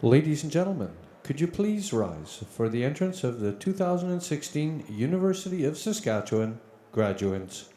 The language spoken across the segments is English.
Ladies and gentlemen, could you please rise for the entrance of the 2016 University of Saskatchewan graduates?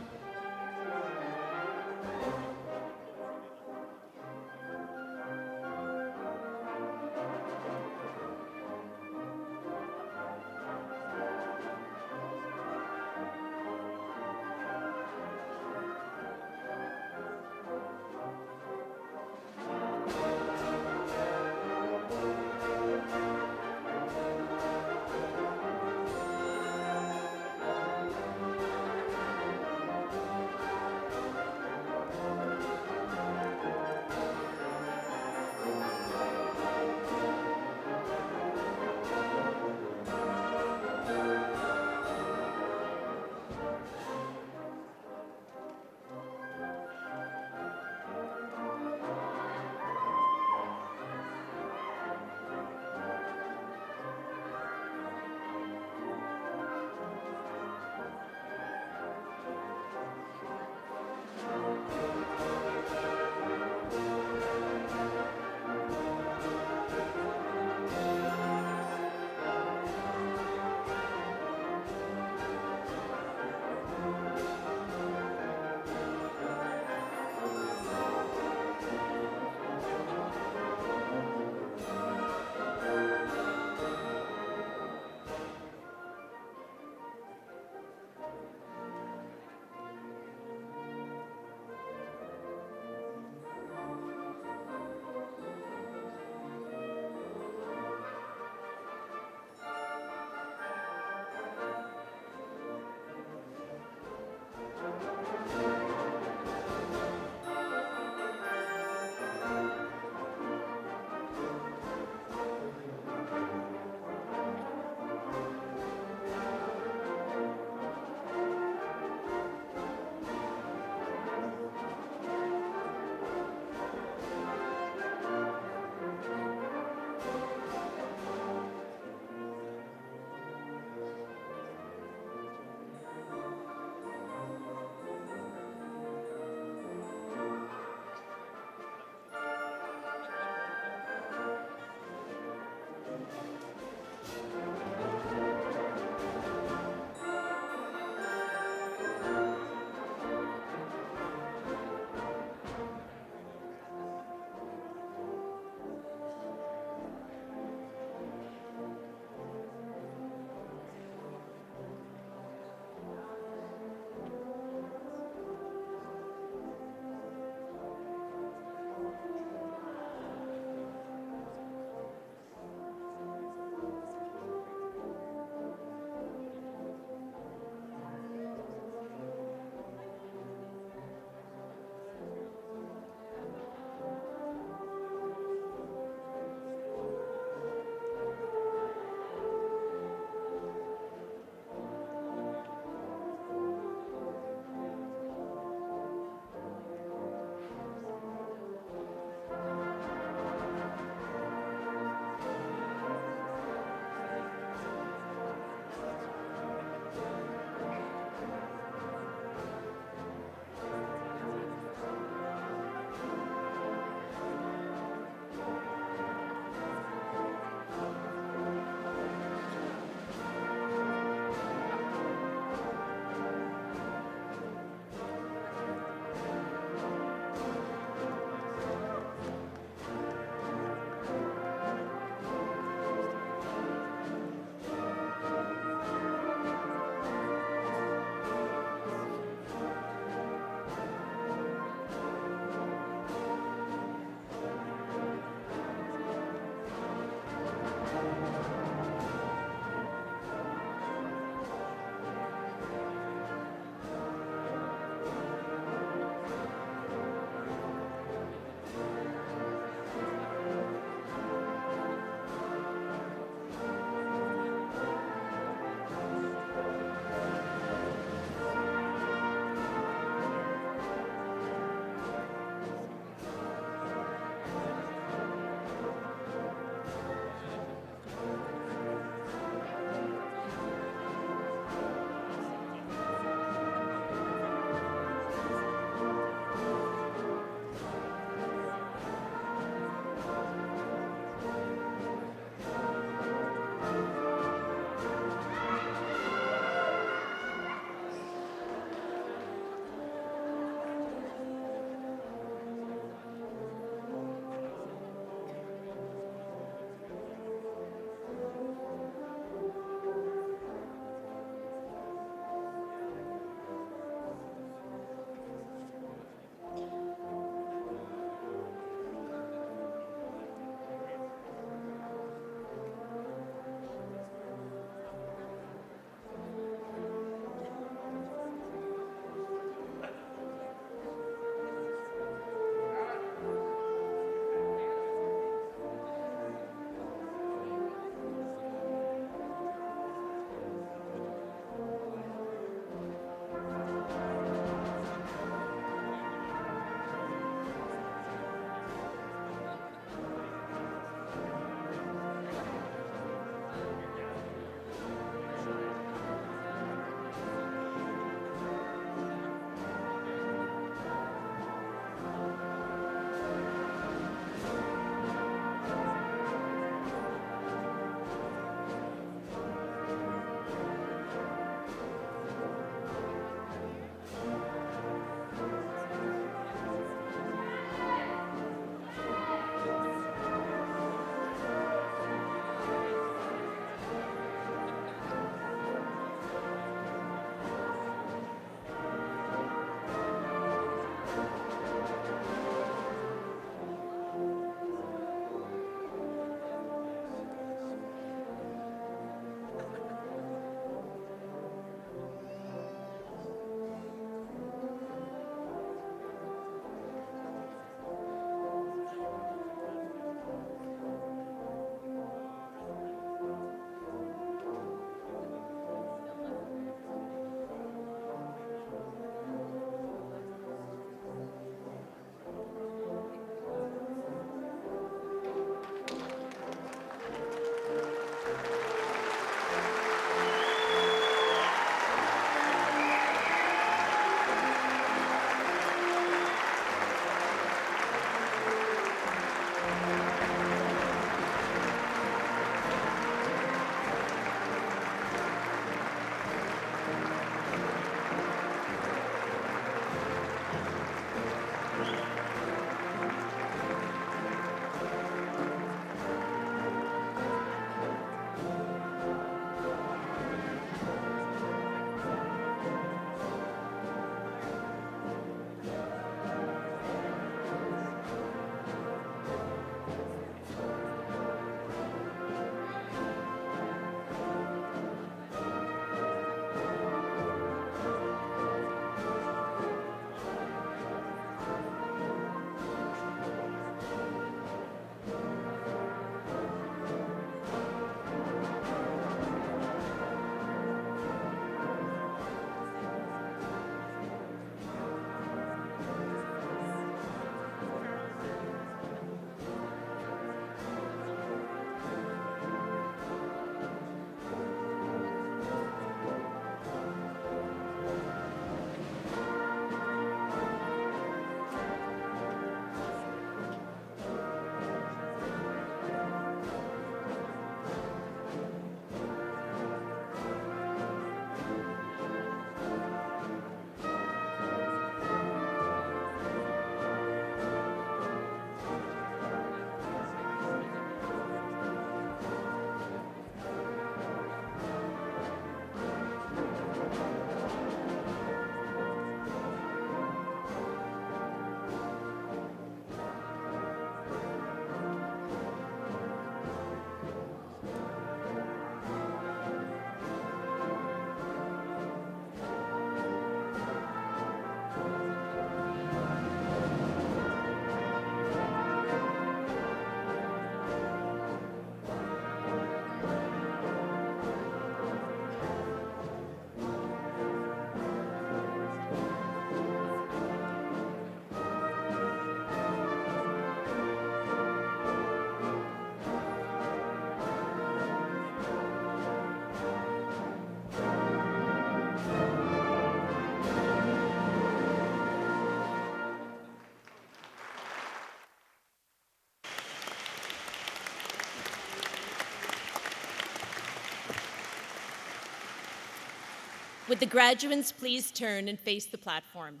Would the graduands please turn and face the platform?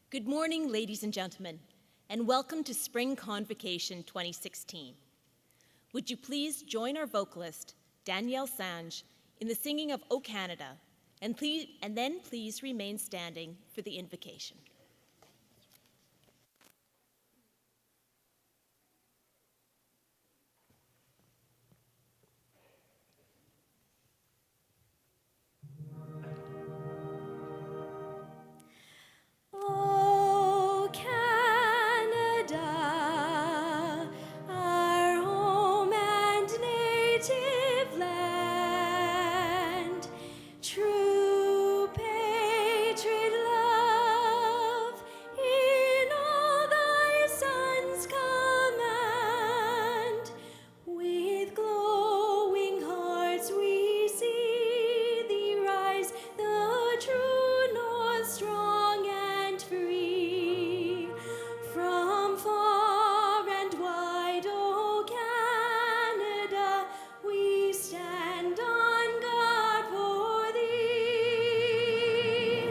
Good morning, ladies and gentlemen, and welcome to Spring Convocation 2016. Would you please join our vocalist, Danielle Sange, in the singing of O Canada, and then please remain standing for the invocation. O Canada, our home and native land, true patriot love in all thy sons command. With glowing hearts we see thee rise, the true north strong and free. From far and wide, O Canada, we stand on guard for thee.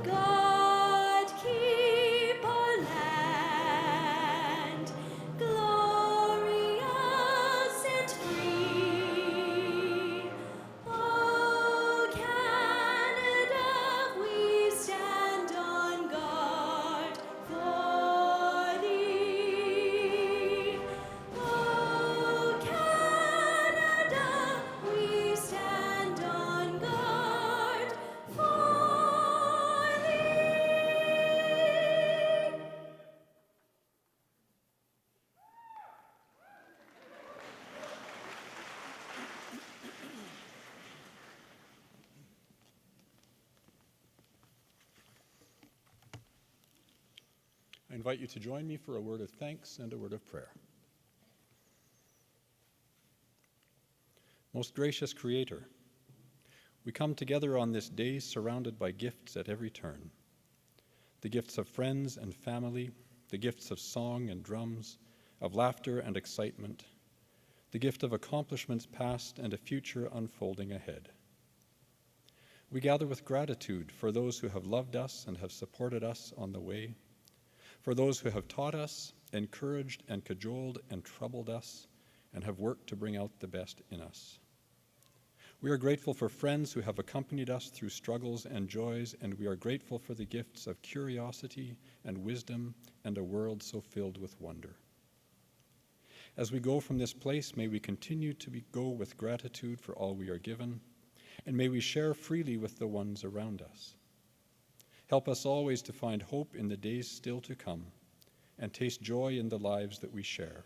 God keep our land glorious and free. O Canada, we stand on guard for thee. O Canada, we stand on guard for thee. I invite you to join me for a word of thanks and a word of prayer. Most gracious Creator, we come together on this day surrounded by gifts at every turn. The gifts of friends and family, the gifts of song and drums, of laughter and excitement, the gift of accomplishments past and a future unfolding ahead. We gather with gratitude for those who have loved us and have supported us on the way, for those who have taught us, encouraged and cajoled and troubled us, and have worked to bring out the best in us. We are grateful for friends who have accompanied us through struggles and joys, and we are grateful for the gifts of curiosity and wisdom and a world so filled with wonder. As we go from this place, may we continue to go with gratitude for all we are given, and may we share freely with the ones around us. Help us always to find hope in the days still to come, and taste joy in the lives that we share.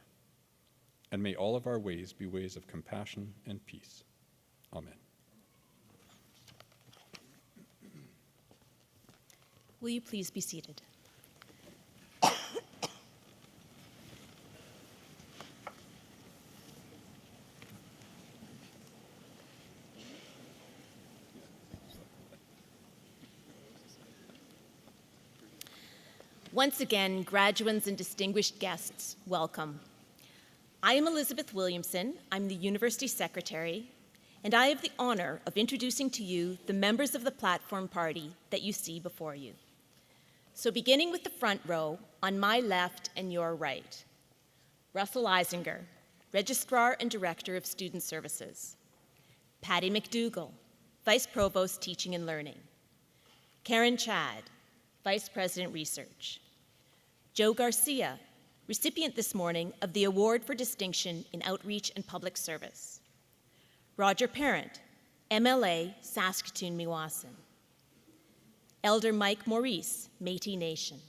And may all of our ways be ways of compassion and peace. Amen. Will you please be seated? Once again, graduands and distinguished guests, welcome. I am Elizabeth Williamson. I'm the University Secretary, and I have the honor of introducing to you the members of the platform party that you see before you. So beginning with the front row, on my left and your right, Russell Eisinger, Registrar and Director of Student Services. Patty McDougall, Vice Provost Teaching and Learning. Karen Chad, Vice President Research. Joe Garcia, recipient this morning of the Award for Distinction in Outreach and Public Service. Roger Parent, MLA, Saskatoon-Meewasin. Elder Mike Maurice, Métis Nation.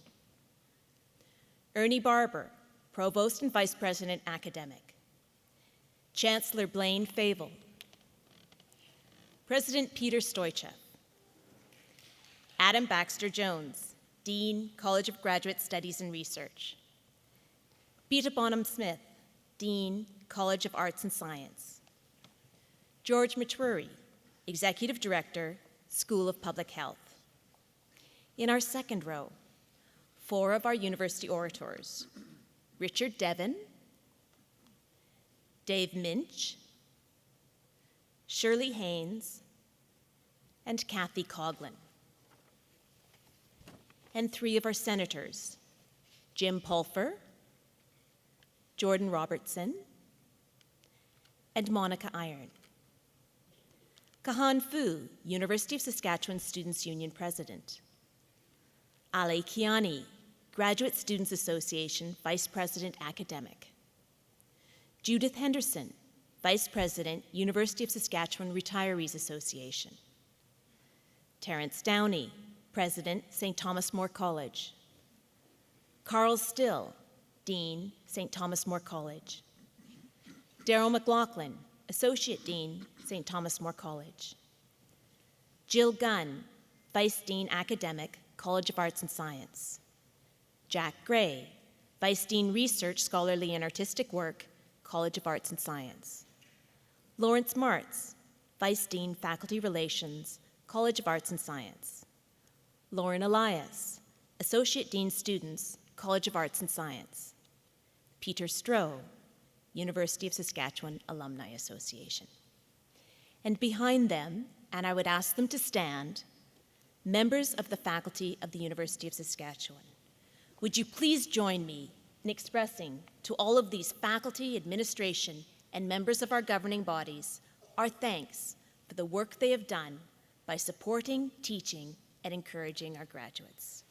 Ernie Barber, Provost and Vice President Academic. Chancellor Blaine Fable. President Peter Stoichev. Adam Baxter Jones, Dean, College of Graduate Studies and Research. Beta Bonham Smith, Dean, College of Arts and Science. George Maturi, Executive Director, School of Public Health. In our second row, 4 of our university orators: Richard Devon, Dave Minch, Shirley Haynes, and Kathy Coughlin. And 3 of our senators, Jim Pulfer, Jordan Robertson, and Monica Iron. Kahan Fu, University of Saskatchewan Students' Union President. Ale Kiani, Graduate Students Association Vice President Academic. Judith Henderson, Vice President, University of Saskatchewan Retirees Association. Terrence Downey, President, St. Thomas More College. Carl Still, Dean, St. Thomas More College. Daryl McLaughlin, Associate Dean, St. Thomas More College. Jill Gunn, Vice Dean Academic, College of Arts and Science. Jack Gray, Vice Dean Research, Scholarly and Artistic Work, College of Arts and Science. Lawrence Martz, Vice Dean Faculty Relations, College of Arts and Science. Lauren Elias, Associate Dean Students, College of Arts and Science. Peter Stroh, University of Saskatchewan Alumni Association. And behind them, and I would ask them to stand, members of the faculty of the University of Saskatchewan. Would you please join me in expressing to all of these faculty, administration, and members of our governing bodies our thanks for the work they have done by supporting, teaching, and encouraging our graduates.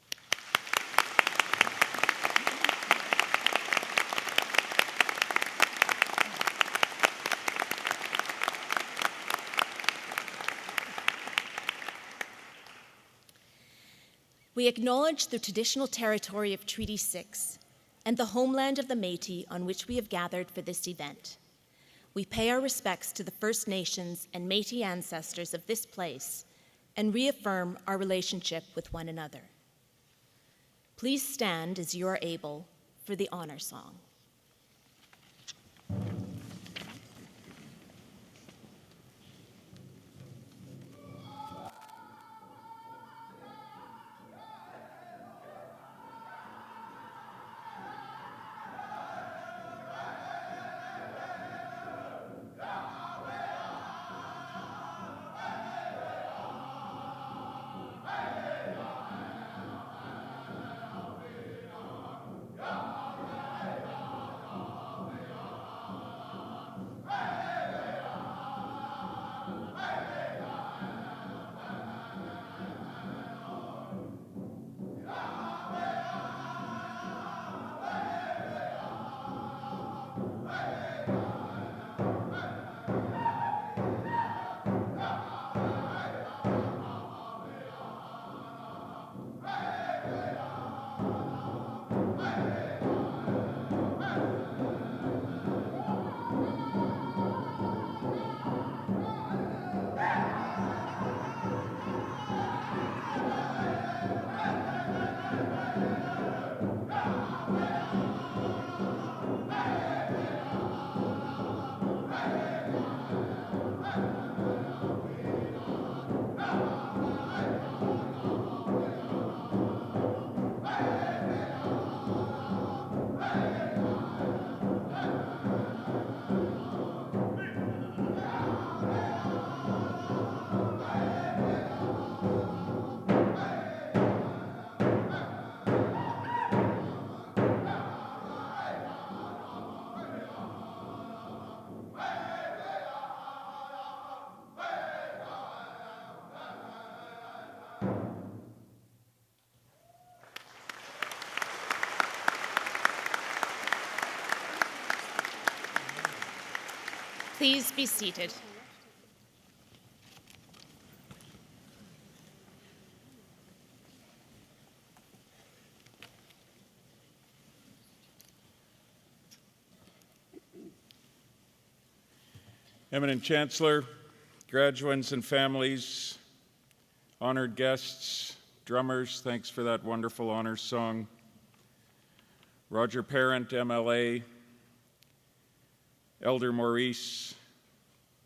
We acknowledge the traditional territory of Treaty 6 and the homeland of the Métis on which we have gathered for this event. We pay our respects to the First Nations and Métis ancestors of this place and reaffirm our relationship with one another. Please stand as you are able for the honor song. Please be seated. Eminent Chancellor, graduates and families, honored guests, drummers, thanks for that wonderful honors song. Roger Parent, MLA, Elder Maurice,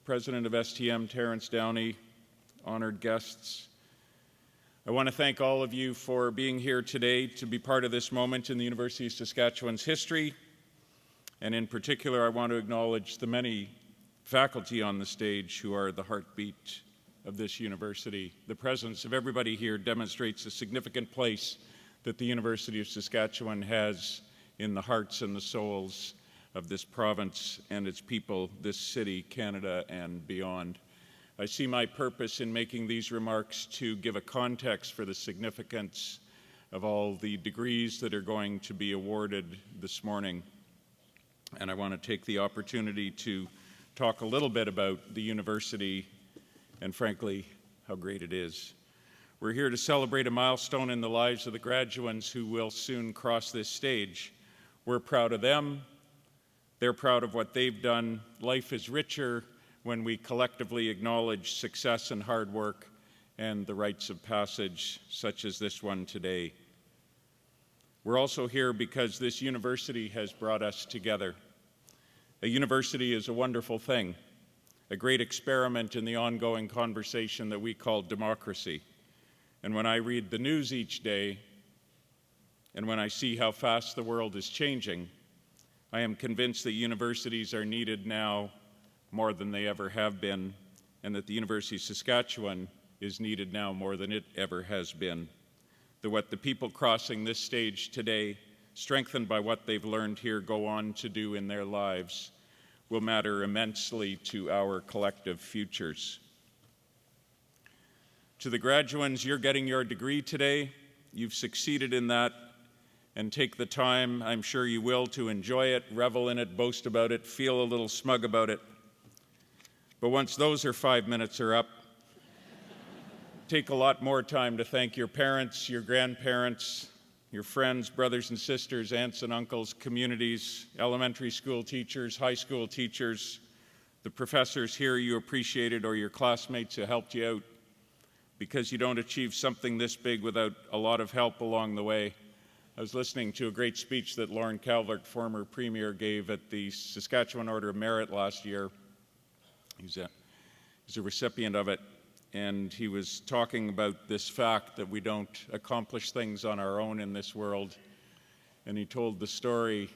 President of STM Terrence Downey, honored guests. I want to thank all of you for being here today to be part of this moment in the University of Saskatchewan's history. And in particular, I want to acknowledge the many faculty on the stage who are the heartbeat of this university. The presence of everybody here demonstrates the significant place that the University of Saskatchewan has in the hearts and the souls of this province and its people, this city, Canada, and beyond. I see my purpose in making these remarks to give a context for the significance of all the degrees that are going to be awarded this morning. And I want to take the opportunity to talk a little bit about the university and, frankly, how great it is. We're here to celebrate a milestone in the lives of the graduates who will soon cross this stage. We're proud of them. They're proud of what they've done. Life is richer when we collectively acknowledge success and hard work and the rites of passage, such as this one today. We're also here because this university has brought us together. A university is a wonderful thing, a great experiment in the ongoing conversation that we call democracy. And when I read the news each day, and when I see how fast the world is changing, I am convinced that universities are needed now more than they ever have been, and that the University of Saskatchewan is needed now more than it ever has been. That what the people crossing this stage today, strengthened by what they've learned here, go on to do in their lives will matter immensely to our collective futures. To the graduates, you're getting your degree today. You've succeeded in that, and take the time, I'm sure you will, to enjoy it, revel in it, boast about it, feel a little smug about it. But once those 5 minutes are up, take a lot more time to thank your parents, your grandparents, your friends, brothers and sisters, aunts and uncles, communities, elementary school teachers, high school teachers, the professors here you appreciated, or your classmates who helped you out, because you don't achieve something this big without a lot of help along the way. I was listening to a great speech that Lauren Calvert, former premier, gave at the Saskatchewan Order of Merit last year. He's a recipient of it. And he was talking about this fact that we don't accomplish things on our own in this world. And he told the story,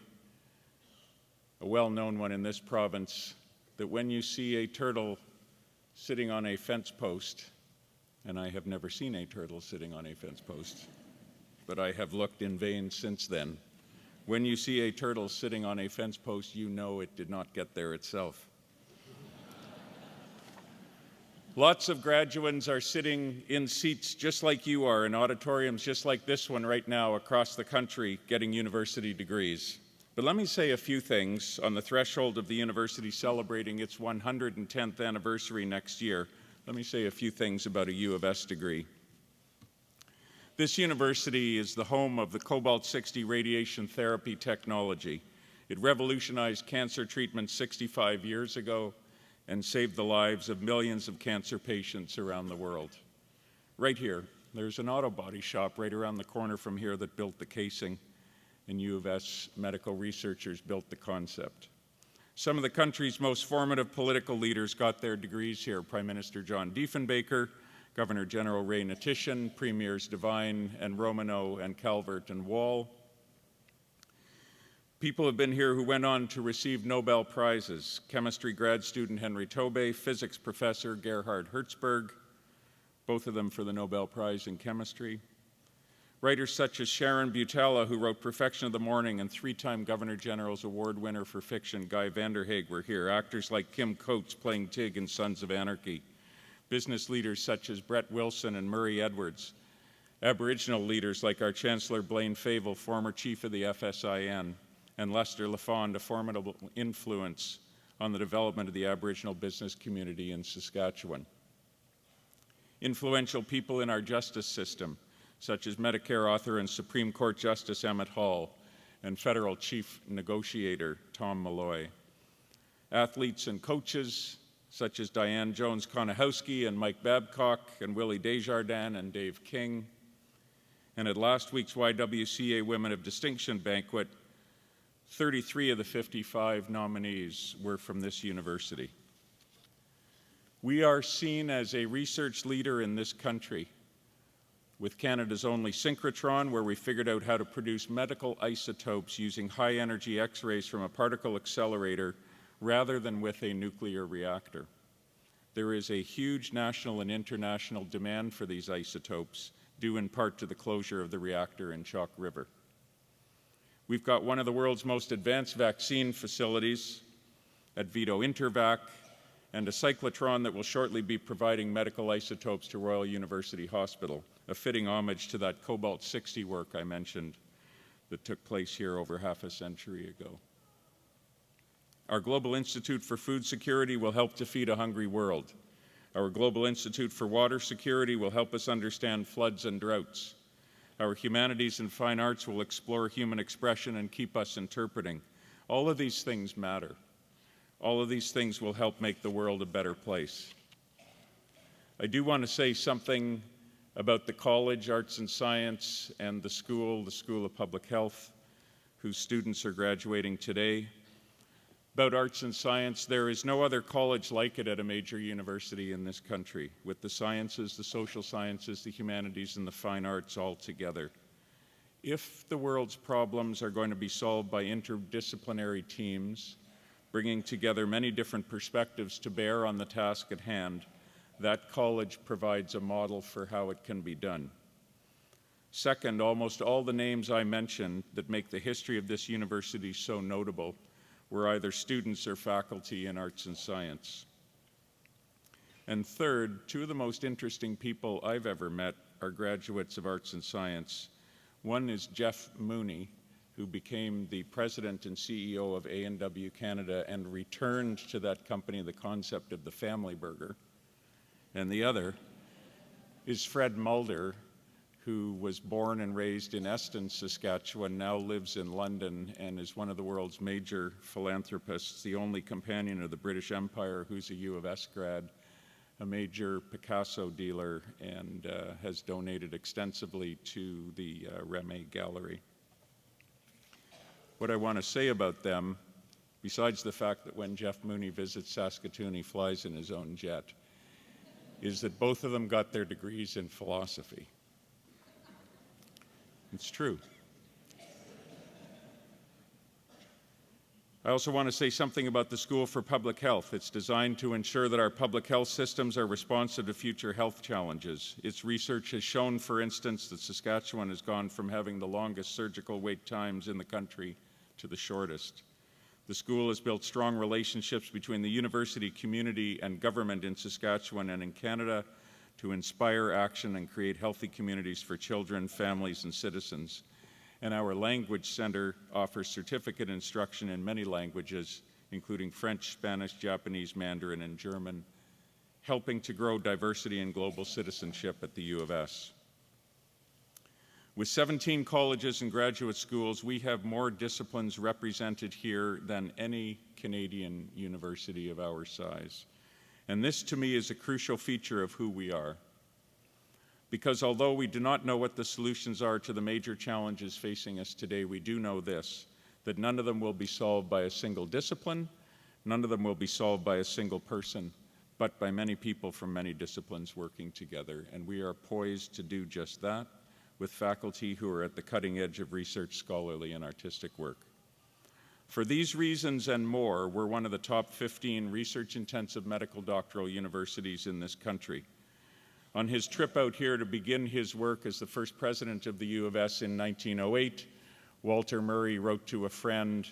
a well-known one in this province, that when you see a turtle sitting on a fence post, and I have never seen a turtle sitting on a fence post, but I have looked in vain since then. When you see a turtle sitting on a fence post, you know it did not get there itself. Lots of graduates are sitting in seats just like you are, in auditoriums just like this one right now across the country, getting university degrees. But let me say a few things on the threshold of the university celebrating its 110th anniversary next year. Let me say a few things about a U of S degree. This university is the home of the cobalt-60 radiation therapy technology. It revolutionized cancer treatment 65 years ago and saved the lives of millions of cancer patients around the world. Right here, there's an auto body shop right around the corner from here that built the casing, and U of S medical researchers built the concept. Some of the country's most formative political leaders got their degrees here. Prime Minister John Diefenbaker, Governor General Ray Natishan, Premiers Devine and Romano and Calvert and Wall. People have been here who went on to receive Nobel Prizes. Chemistry grad student Henry Tobey, physics professor Gerhard Hertzberg, both of them for the Nobel Prize in Chemistry. Writers such as Sharon Butala, who wrote Perfection of the Morning, and three-time Governor General's Award winner for fiction Guy Vanderhaeg were here. Actors like Kim Coates playing Tig in Sons of Anarchy. Business leaders such as Brett Wilson and Murray Edwards. Aboriginal leaders like our Chancellor Blaine Fable, former chief of the FSIN, and Lester LaFond, a formidable influence on the development of the Aboriginal business community in Saskatchewan. Influential people in our justice system, such as Medicare author and Supreme Court Justice Emmett Hall and federal chief negotiator Tom Malloy. Athletes and coaches, such as Diane Jones-Konahowski and Mike Babcock and Willie Desjardins and Dave King. And at last week's YWCA Women of Distinction banquet, 33 of the 55 nominees were from this university. We are seen as a research leader in this country, with Canada's only synchrotron, where we figured out how to produce medical isotopes using high-energy X-rays from a particle accelerator rather than with a nuclear reactor. There is a huge national and international demand for these isotopes, due in part to the closure of the reactor in Chalk River. We've got one of the world's most advanced vaccine facilities at Vito Intervac, and a cyclotron that will shortly be providing medical isotopes to Royal University Hospital, a fitting homage to that cobalt-60 work I mentioned that took place here over half a century ago. Our Global Institute for Food Security will help to feed a hungry world. Our Global Institute for Water Security will help us understand floods and droughts. Our Humanities and Fine Arts will explore human expression and keep us interpreting. All of these things matter. All of these things will help make the world a better place. I do want to say something about the College, Arts and Science, and the School of Public Health, whose students are graduating today. About arts and science, there is no other college like it at a major university in this country, with the sciences, the social sciences, the humanities, and the fine arts all together. If the world's problems are going to be solved by interdisciplinary teams, bringing together many different perspectives to bear on the task at hand, that college provides a model for how it can be done. Second, almost all the names I mentioned that make the history of this university so notable were either students or faculty in arts and science. And third, two of the most interesting people I've ever met are graduates of arts and science. One is Jeff Mooney, who became the president and CEO of A&W Canada and returned to that company the concept of the family burger. And the other is Fred Mulder, who was born and raised in Eston, Saskatchewan, now lives in London and is one of the world's major philanthropists, the only companion of the British Empire who's a U of S grad, a major Picasso dealer, and has donated extensively to the Remé Gallery. What I want to say about them, besides the fact that when Jeff Mooney visits Saskatoon, he flies in his own jet, is that both of them got their degrees in philosophy. It's true. I also want to say something about the School for Public Health. It's designed to ensure that our public health systems are responsive to future health challenges. Its research has shown, for instance, that Saskatchewan has gone from having the longest surgical wait times in the country to the shortest. The school has built strong relationships between the university community and government in Saskatchewan and in Canada to inspire action and create healthy communities for children, families, and citizens. And our Language Center offers certificate instruction in many languages, including French, Spanish, Japanese, Mandarin, and German, helping to grow diversity and global citizenship at the U of S. With 17 colleges and graduate schools, we have more disciplines represented here than any Canadian university of our size. And this, to me, is a crucial feature of who we are. Because although we do not know what the solutions are to the major challenges facing us today, we do know this, that none of them will be solved by a single discipline, none of them will be solved by a single person, but by many people from many disciplines working together. And we are poised to do just that, with faculty who are at the cutting edge of research, scholarly, and artistic work. For these reasons and more, we're one of the top 15 research-intensive medical doctoral universities in this country. On his trip out here to begin his work as the first president of the U of S in 1908, Walter Murray wrote to a friend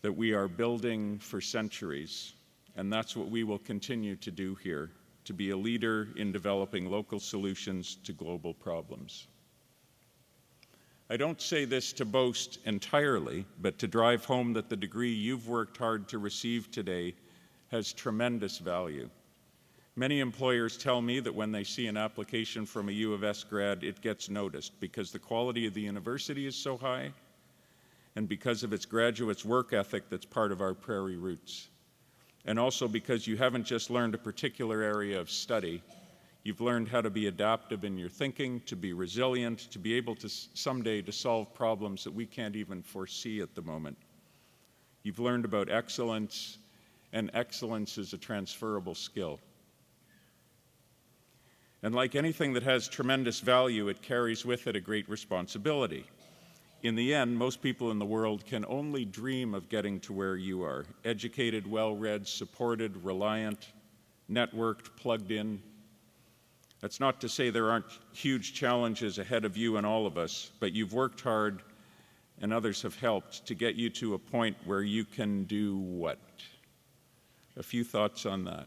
that we are building for centuries, and that's what we will continue to do here, to be a leader in developing local solutions to global problems. I don't say this to boast entirely, but to drive home that the degree you've worked hard to receive today has tremendous value. Many employers tell me that when they see an application from a U of S grad, it gets noticed because the quality of the university is so high and because of its graduates' work ethic that's part of our prairie roots. And also because you haven't just learned a particular area of study, you've learned how to be adaptive in your thinking, to be resilient, to be able to someday to solve problems that we can't even foresee at the moment. You've learned about excellence, and excellence is a transferable skill. And like anything that has tremendous value, it carries with it a great responsibility. In the end, most people in the world can only dream of getting to where you are, educated, well-read, supported, reliant, networked, plugged in. That's not to say there aren't huge challenges ahead of you and all of us, but you've worked hard and others have helped to get you to a point where you can do what? A few thoughts on that.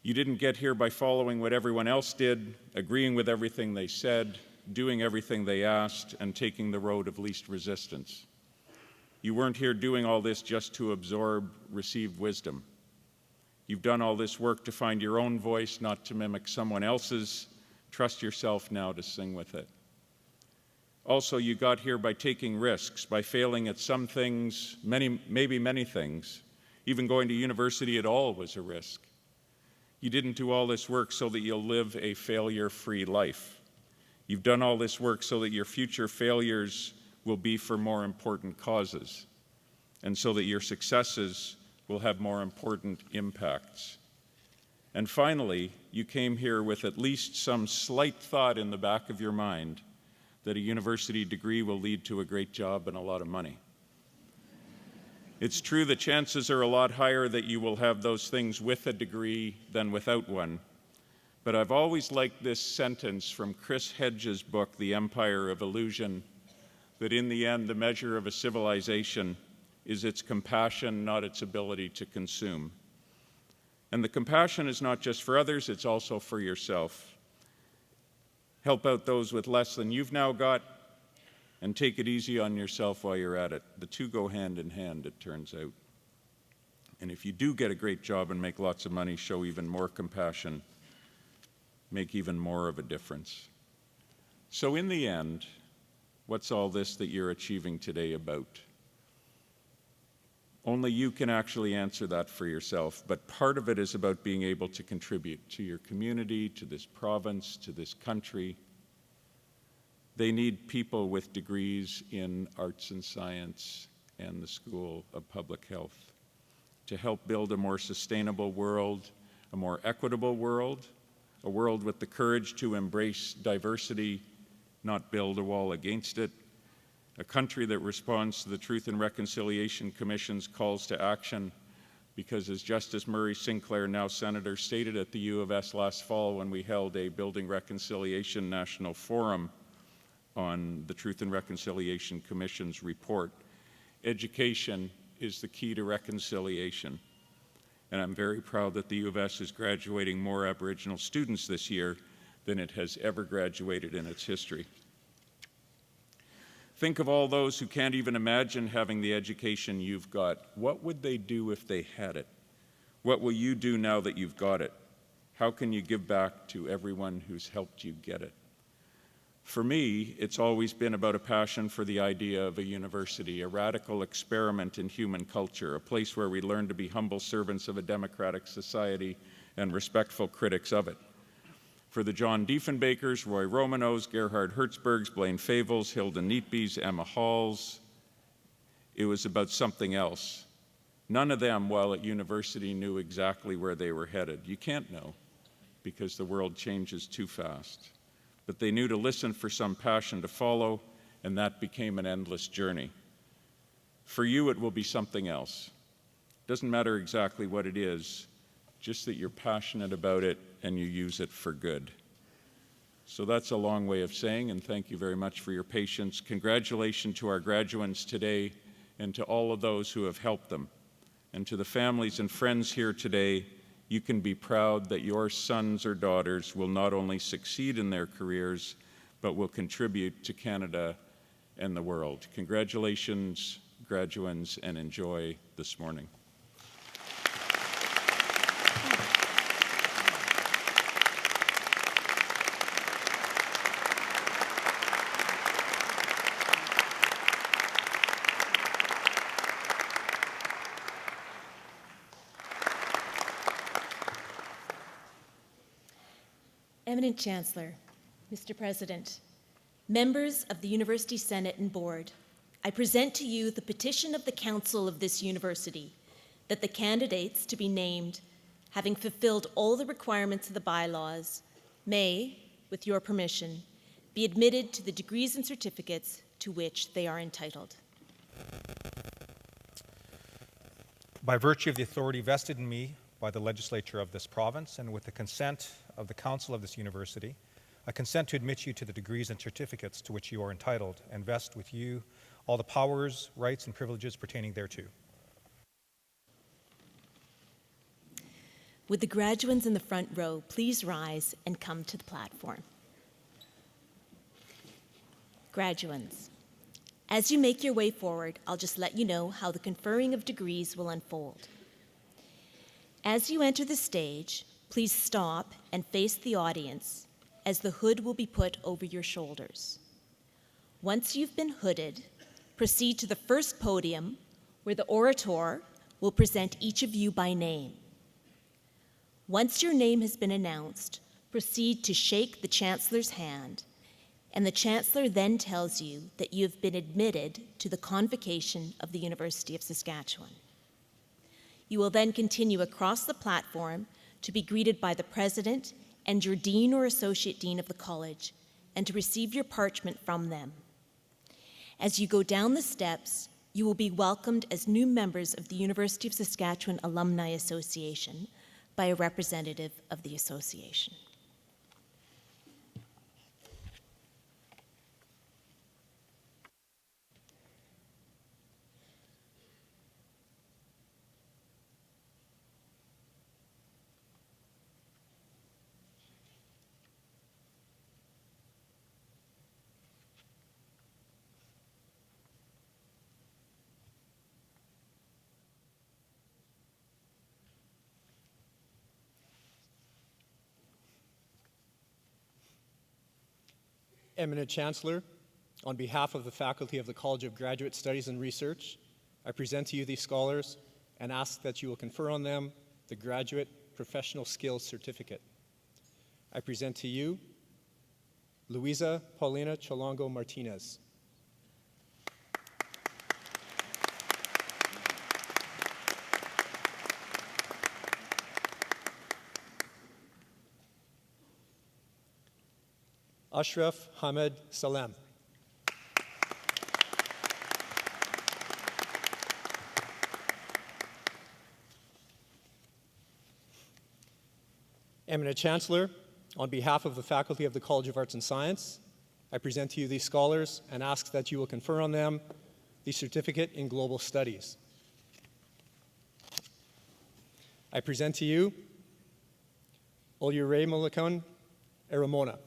You didn't get here by following what everyone else did, agreeing with everything they said, doing everything they asked, and taking the road of least resistance. You weren't here doing all this just to absorb received wisdom. You've done all this work to find your own voice, not to mimic someone else's. Trust yourself now to sing with it. Also, you got here by taking risks, by failing at some things, maybe many things. Even going to university at all was a risk. You didn't do all this work so that you'll live a failure-free life. You've done all this work so that your future failures will be for more important causes, and so that your successes will have more important impacts. And finally, you came here with at least some slight thought in the back of your mind that a university degree will lead to a great job and a lot of money. It's true the chances are a lot higher that you will have those things with a degree than without one. But I've always liked this sentence from Chris Hedges' book, The Empire of Illusion, that in the end, the measure of a civilization is its compassion, not its ability to consume. And the compassion is not just for others, it's also for yourself. Help out those with less than you've now got, and take it easy on yourself while you're at it. The two go hand in hand, it turns out. And if you do get a great job and make lots of money, show even more compassion, make even more of a difference. So in the end, what's all this that you're achieving today about? Only you can actually answer that for yourself, but part of it is about being able to contribute to your community, to this province, to this country. They need people with degrees in arts and science and the School of Public Health to help build a more sustainable world, a more equitable world, a world with the courage to embrace diversity, not build a wall against it, a country that responds to the Truth and Reconciliation Commission's calls to action, because as Justice Murray Sinclair, now Senator, stated at the U of S last fall when we held a Building Reconciliation National Forum on the Truth and Reconciliation Commission's report, education is the key to reconciliation. And I'm very proud that the U of S is graduating more Aboriginal students this year than it has ever graduated in its history. Think of all those who can't even imagine having the education you've got. What would they do if they had it? What will you do now that you've got it? How can you give back to everyone who's helped you get it? For me, it's always been about a passion for the idea of a university, a radical experiment in human culture, a place where we learn to be humble servants of a democratic society and respectful critics of it. For the John Diefenbakers, Roy Romanows, Gerhard Hertzbergs, Blaine Favels, Hilda Neatbys, Emma Halls, it was about something else. None of them, while at university, knew exactly where they were headed. You can't know, because the world changes too fast. But they knew to listen for some passion to follow, and that became an endless journey. For you, it will be something else. Doesn't matter exactly what it is, just that you're passionate about it and you use it for good. So that's a long way of saying, and thank you very much for your patience. Congratulations to our graduates today and to all of those who have helped them. And to the families and friends here today, you can be proud that your sons or daughters will not only succeed in their careers, but will contribute to Canada and the world. Congratulations, graduands, and enjoy this morning. Eminent Chancellor, Mr. President, members of the University Senate and Board, I present to you the petition of the Council of this university that the candidates to be named, having fulfilled all the requirements of the bylaws, may, with your permission, be admitted to the degrees and certificates to which they are entitled. By virtue of the authority vested in me by the legislature of this province and with the consent of the council of this university, I consent to admit you to the degrees and certificates to which you are entitled and vest with you all the powers, rights, and privileges pertaining thereto. Would the graduands in the front row please rise and come to the platform? Graduands, as you make your way forward, I'll just let you know how the conferring of degrees will unfold. As you enter the stage, please stop and face the audience as the hood will be put over your shoulders. Once you've been hooded, proceed to the first podium where the orator will present each of you by name. Once your name has been announced, proceed to shake the Chancellor's hand, and the Chancellor then tells you that you have been admitted to the Convocation of the University of Saskatchewan. You will then continue across the platform to be greeted by the President and your Dean or Associate Dean of the College, and to receive your parchment from them. As you go down the steps, you will be welcomed as new members of the University of Saskatchewan Alumni Association by a representative of the association. Eminent Chancellor, on behalf of the faculty of the College of Graduate Studies and Research, I present to you these scholars and ask that you will confer on them the Graduate Professional Skills Certificate. I present to you Luisa Paulina Cholongo Martinez. Ashraf Hamed Salem. Eminent Chancellor, on behalf of the faculty of the College of Arts and Science, I present to you these scholars and ask that you will confer on them the Certificate in Global Studies. I present to you Oluremolekun Eramona.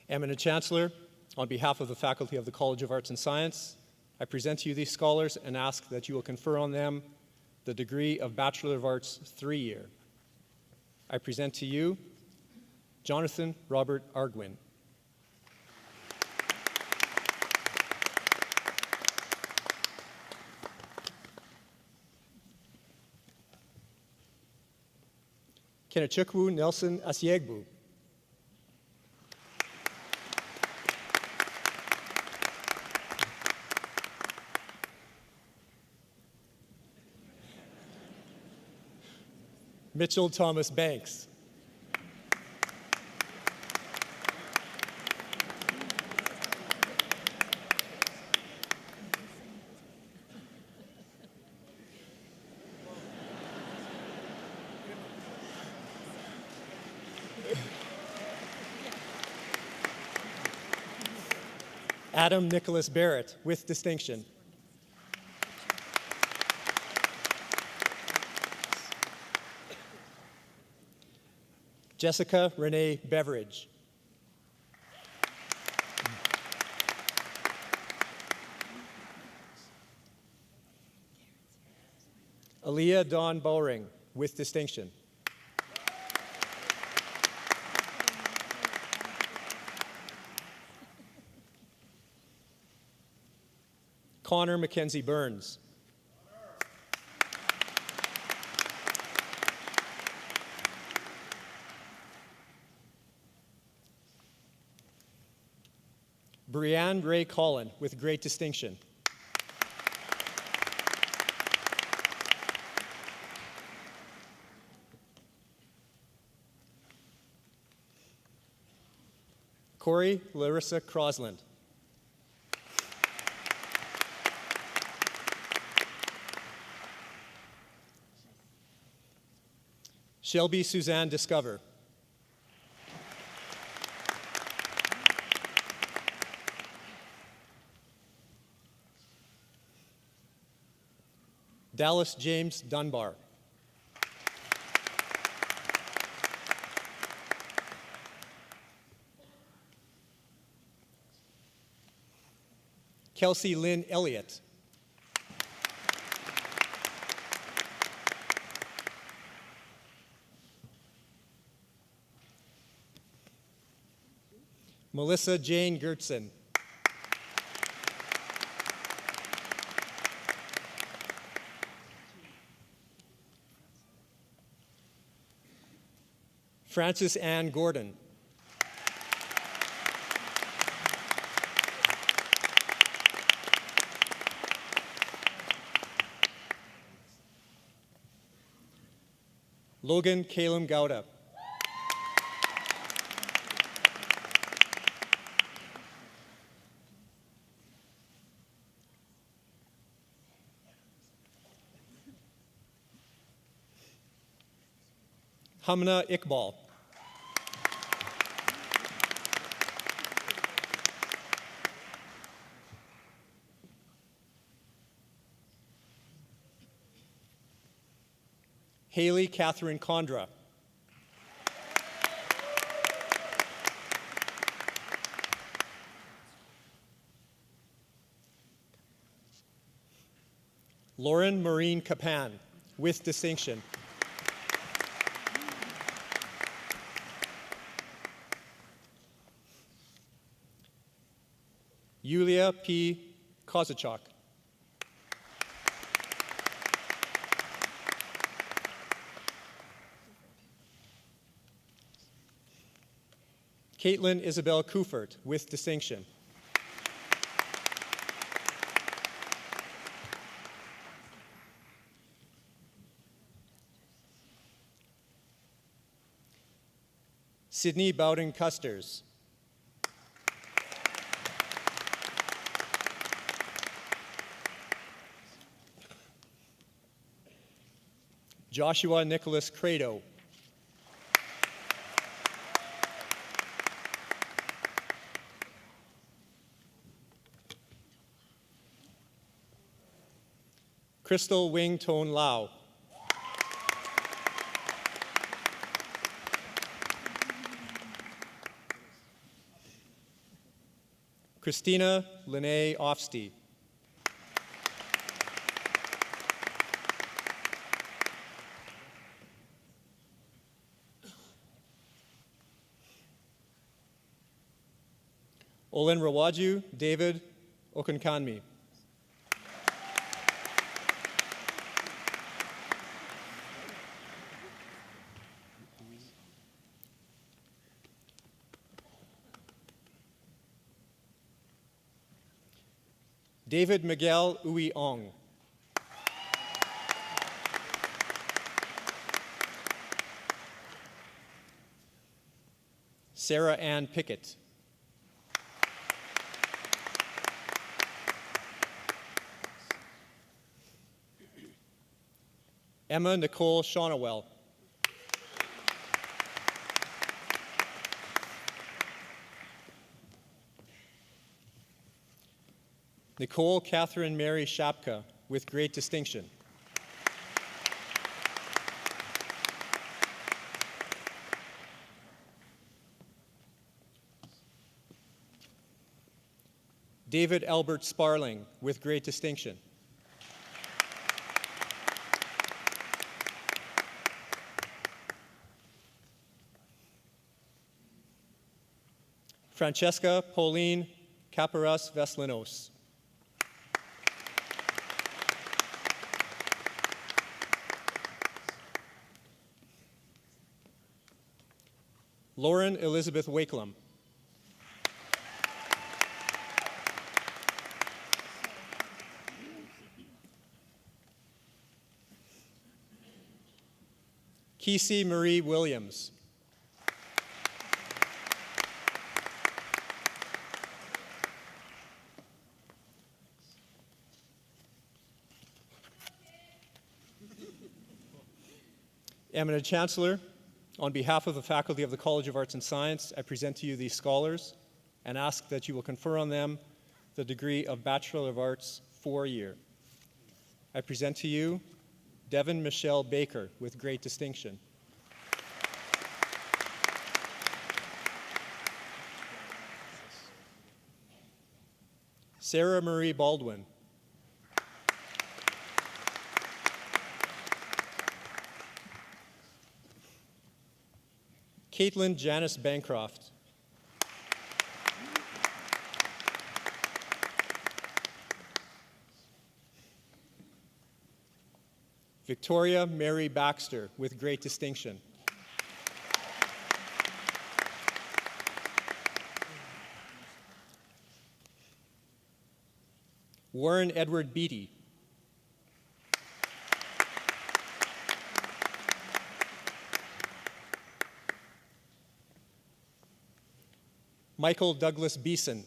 Eminent Chancellor, on behalf of the faculty of the College of Arts and Science, I present to you these scholars and ask that you will confer on them the degree of Bachelor of Arts 3-year. I present to you Jonathan Robert Arguin. Kenechukwu Nelson Asiegbu. Mitchell Thomas Banks. Adam Nicholas Barrett, with distinction. Jessica Renee Beveridge. Aaliyah Dawn Bowring, with distinction. Connor Mackenzie Burns. Brianne Ray Collin, with great distinction. Corey Larissa Crosland. Shelby Suzanne Discover. Dallas James Dunbar. Kelsey Lynn Elliott. Melissa Jane Gertson. Frances Ann Gordon. Logan Kalem Gouda. Hamna Iqbal. Haley Catherine Condra. Lauren Maureen Capan, with distinction. Yulia P. Kozacek. Caitlin Isabel Kufert, with distinction. Sydney Bowden Custers. Joshua Nicholas Credo. Crystal Wing Tone Lau. Christina Lene Ofstie. Olen Rawaju David Okunkanmi. David Miguel Uy Ong. Sarah Ann Pickett. Emma Nicole Shaunawell. Nicole Catherine Mary Shapka, with great distinction. David Albert Sparling, with great distinction. Francesca Pauline Caparas Veslinos. Lauren Elizabeth Wakelam. Kesey Marie Williams. Eminent Chancellor, on behalf of the faculty of the College of Arts and Science, I present to you these scholars and ask that you will confer on them the degree of Bachelor of Arts 4-year. I present to you Devin Michelle Baker with great distinction. Sarah Marie Baldwin. Caitlin Janice Bancroft. Victoria Mary Baxter with great distinction. Warren Edward Beatty. Michael Douglas Beeson.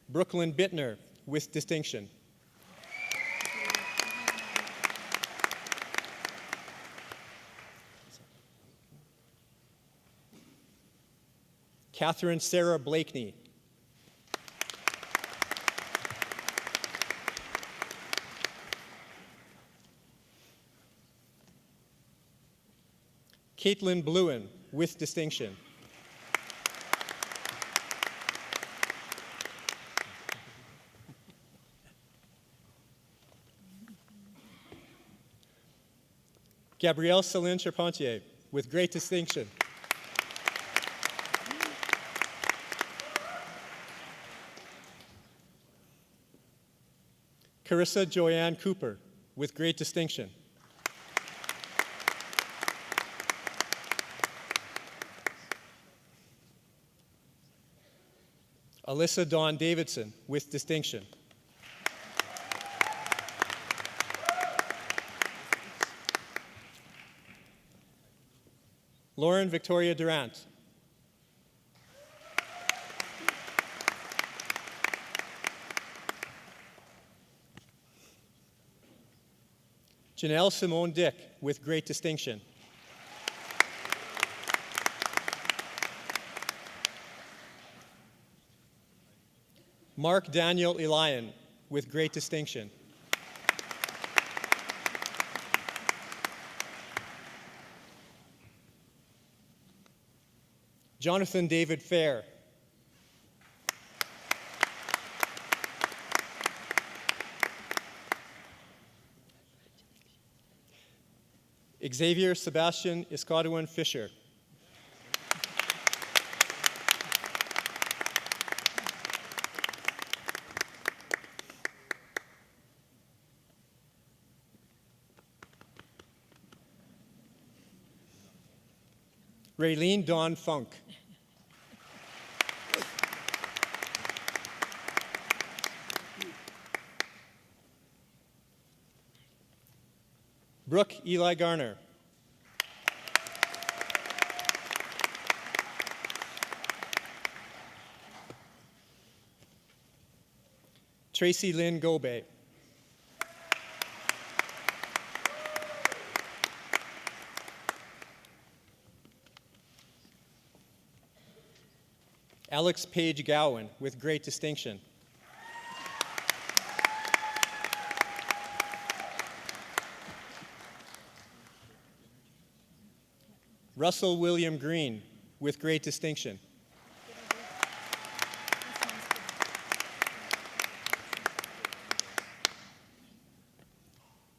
Brooklyn Bittner with distinction. Catherine Sarah Blakeney. Caitlin Bluen with distinction. Gabrielle Céline Charpentier with great distinction. Carissa Joanne Cooper with great distinction. Alyssa Dawn Davidson with distinction. Lauren Victoria Durant. Janelle Simone Dick with great distinction. Mark Daniel Elian with great distinction. Jonathan David Fair. Xavier Sebastian Iscadouin Fisher. Raylene Dawn Funk. Brooke Eli Garner. Tracy Lynn Gobe. Alex Page Gowan with great distinction. Russell William Green with great distinction.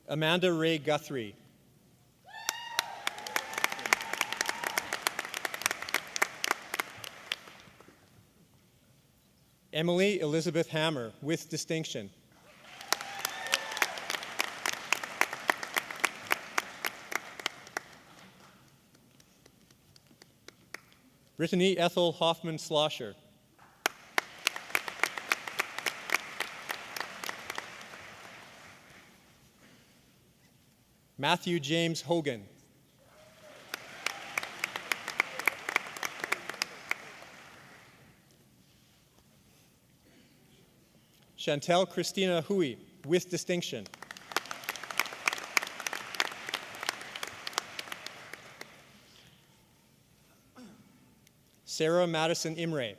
Amanda Ray Guthrie. Emily Elizabeth Hammer with distinction. Brittany Ethel Hoffman Slosher. Matthew James Hogan. Chantel Christina Hui, with distinction. Sarah Madison Imre.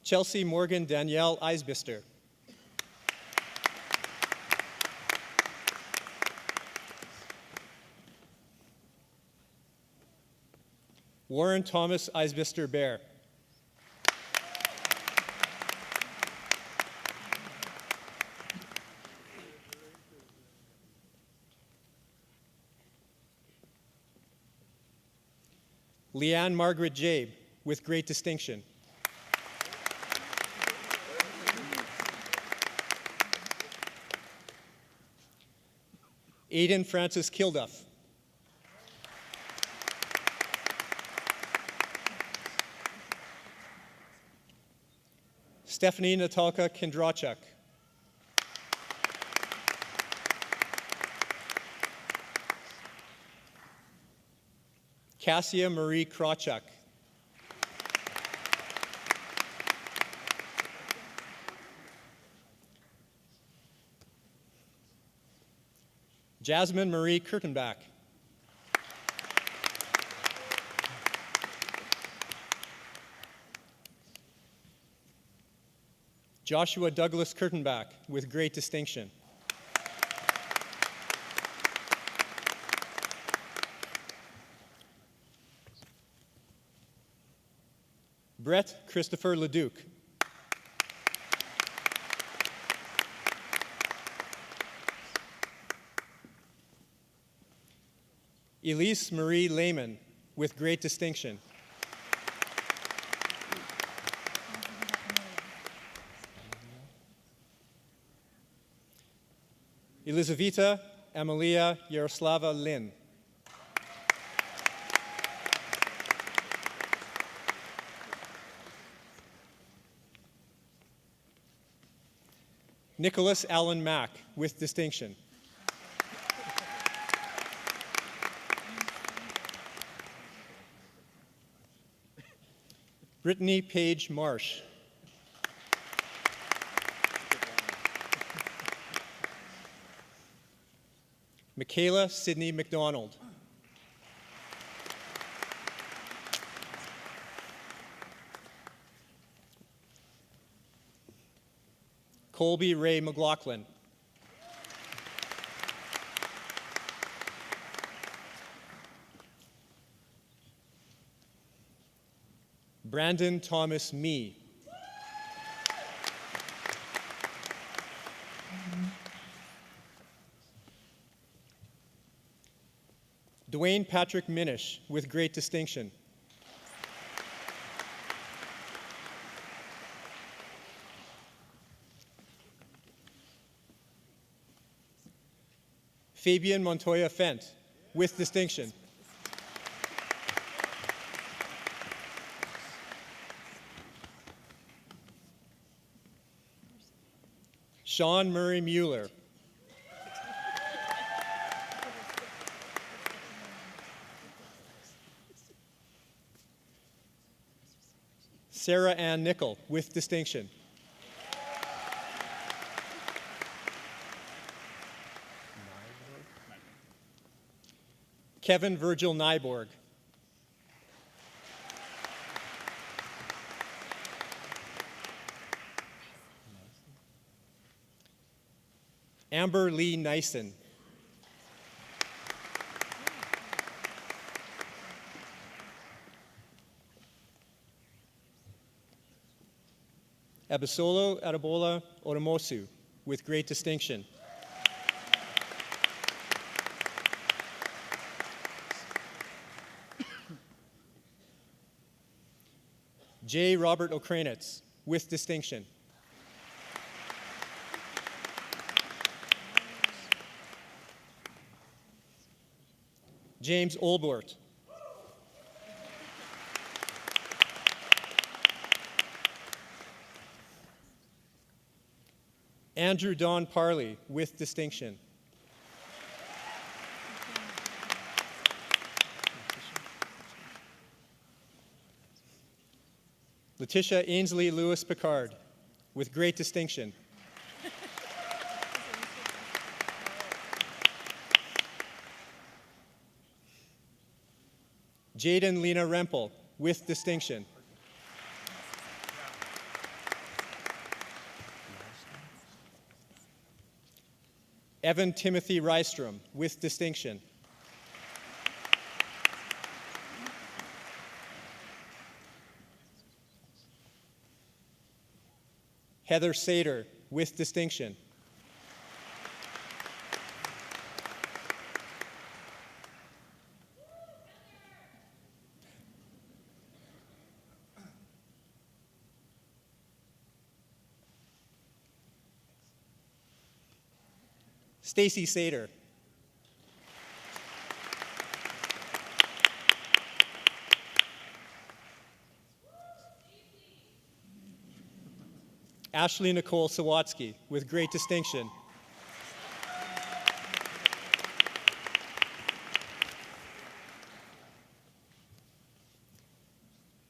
Chelsea Morgan Danielle Eisbister. Warren Thomas Eisbister Bear. Leanne Margaret Jabe, with great distinction. Aidan Francis Kilduff. Stephanie Natalka Kindrachuk. Cassia Marie Krawchuk. Jasmine Marie Kurtenbach. Joshua Douglas Kurtenbach, with great distinction. Brett Christopher Leduc. Elise Marie Lehman, with great distinction. Elizaveta Amalia Yaroslava Lin. Nicholas Allen Mack, with distinction. Brittany Page Marsh. Michaela Sidney McDonald. Colby Ray McLaughlin. Brandon Thomas Mee. Dwayne Patrick Minish, with great distinction. Fabian Montoya Fent, with distinction. Sean Murray Mueller. Sarah Ann Nickel, with distinction. Kevin Virgil Nyborg. Amber Lee Nyson. Abisolo Arabola Oromosu, with great distinction. J. Robert Okranitz, with distinction. James Olbort. Andrew Don Parley, with distinction. Letitia Ainsley Lewis Picard, with great distinction. Jaden Lena Rempel, with distinction. Evan Timothy Rystrom, with distinction. Heather Sater, with distinction. Stacy Sater. Ashley Nicole Sawatsky, with great distinction.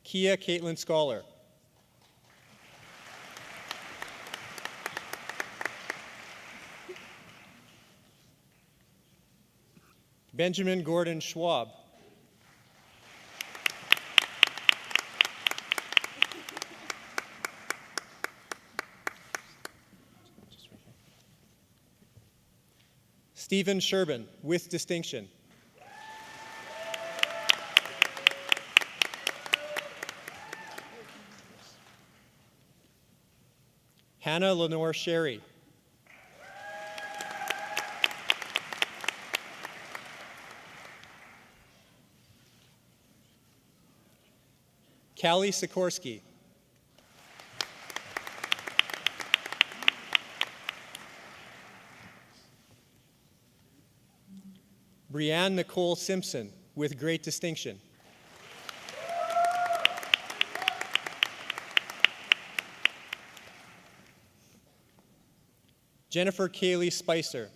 Kia Caitlin Scholar. Benjamin Gordon Schwab. Stephen Sherbin, with distinction. Hannah Lenore Sherry. Callie Sikorsky. Brianne Nicole Simpson, with great distinction. Jennifer Kaylee Spicer.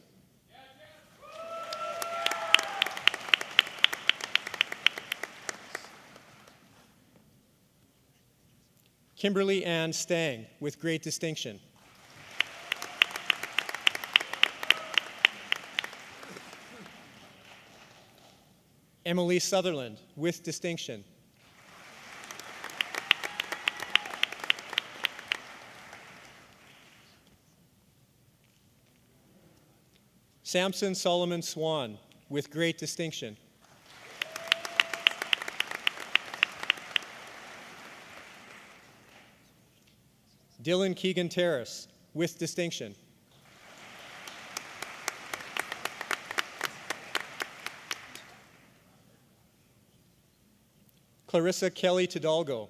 Kimberly Ann Stang, with great distinction. Emily Sutherland, with distinction. Samson Solomon Swan, with great distinction. Dylan Keegan Terrace, with distinction. Clarissa Kelly Tidalgo.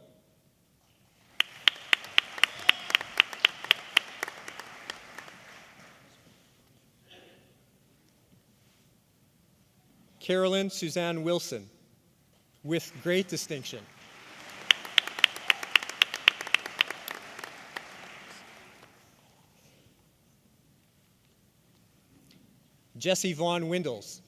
Carolyn Suzanne Wilson, with great distinction. Jesse Vaughn Windles.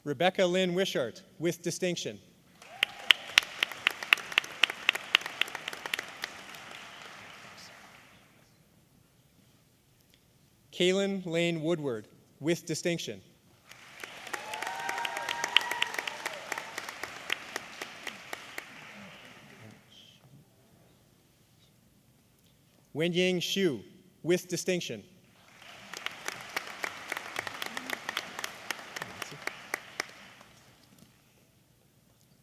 Rebecca Lynn Wishart, with distinction. Kaylin Lane Woodward, with distinction. Wenying Xu, with distinction.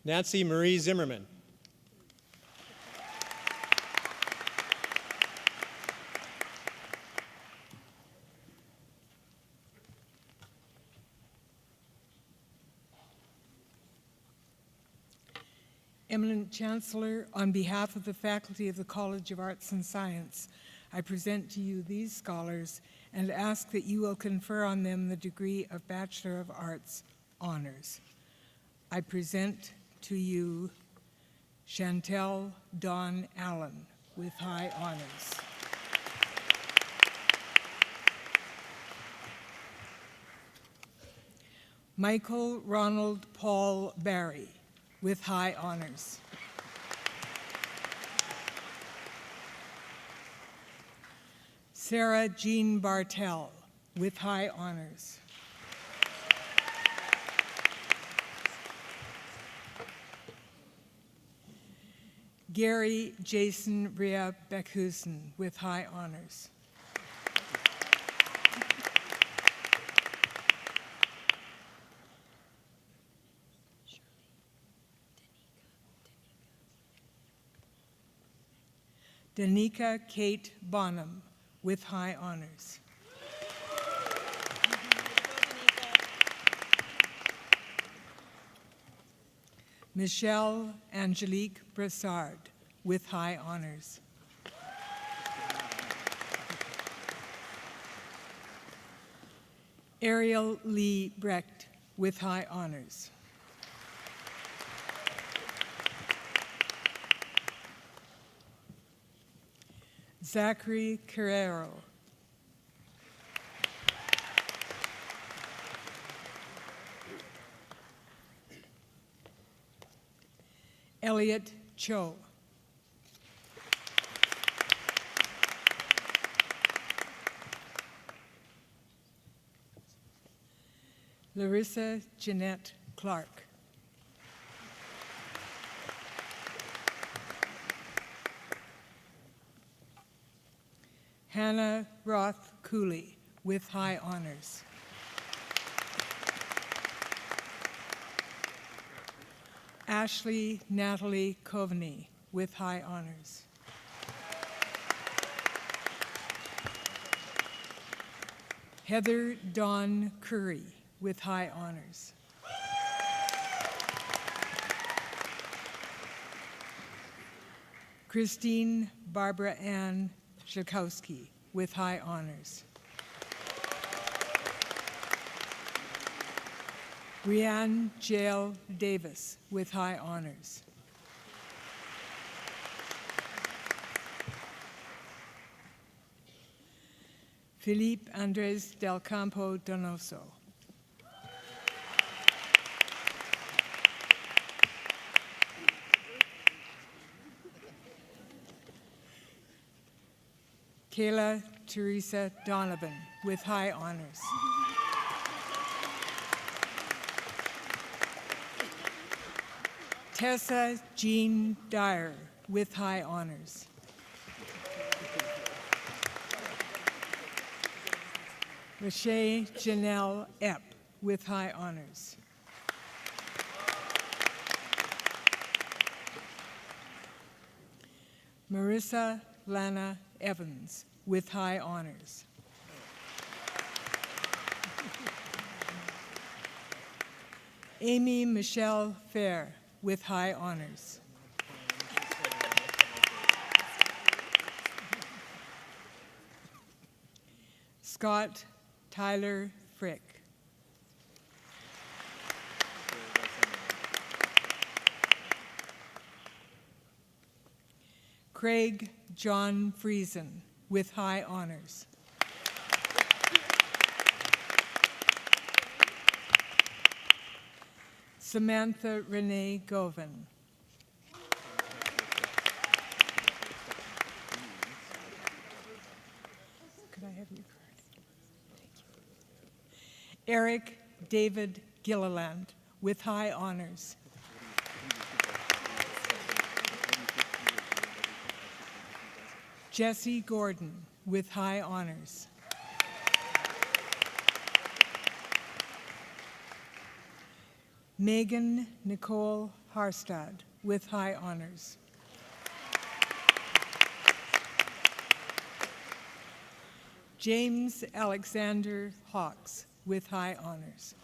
Nancy Marie Zimmerman. Eminent Chancellor, on behalf of the faculty of the College of Arts and Science, I present to you these scholars and ask that you will confer on them the degree of Bachelor of Arts honors. I present to you Chantel Dawn Allen with high honors. Michael Ronald Paul Barry, with high honors. Sarah Jean Bartel, with high honors. Gary Jason Ria Beckhusen, with high honors. Danica Kate Bonham, with high honors. Michelle Angelique Brassard, with high honors. Ariel Lee Brecht, with high honors. Zachary Carrero. Elliot Cho. Larissa Jeanette Clark. Hannah Roth Cooley, with high honors. Ashley Natalie Coveney, with high honors. Heather Dawn Curry, with high honors. Christine Barbara Ann Zhakowski, with high honors. Rianne Jael Davis, with high honors. Felipe Andres del Campo Donoso. Kayla Teresa Donovan, with high honors. Tessa Jean Dyer, with high honors. Lachey Janelle Epp, with high honors. Marissa Lana Evans, with high honors. Amy Michelle Fair, with high honors. Scott Tyler Frick. Craig John Friesen, with high honors. Samantha Renee Govan. Could I have your card? Thank you. Eric David Gilliland, with high honors. Jesse Gordon, with high honors. Megan Nicole Harstad, with high honors. James Alexander Hawks, with high honors.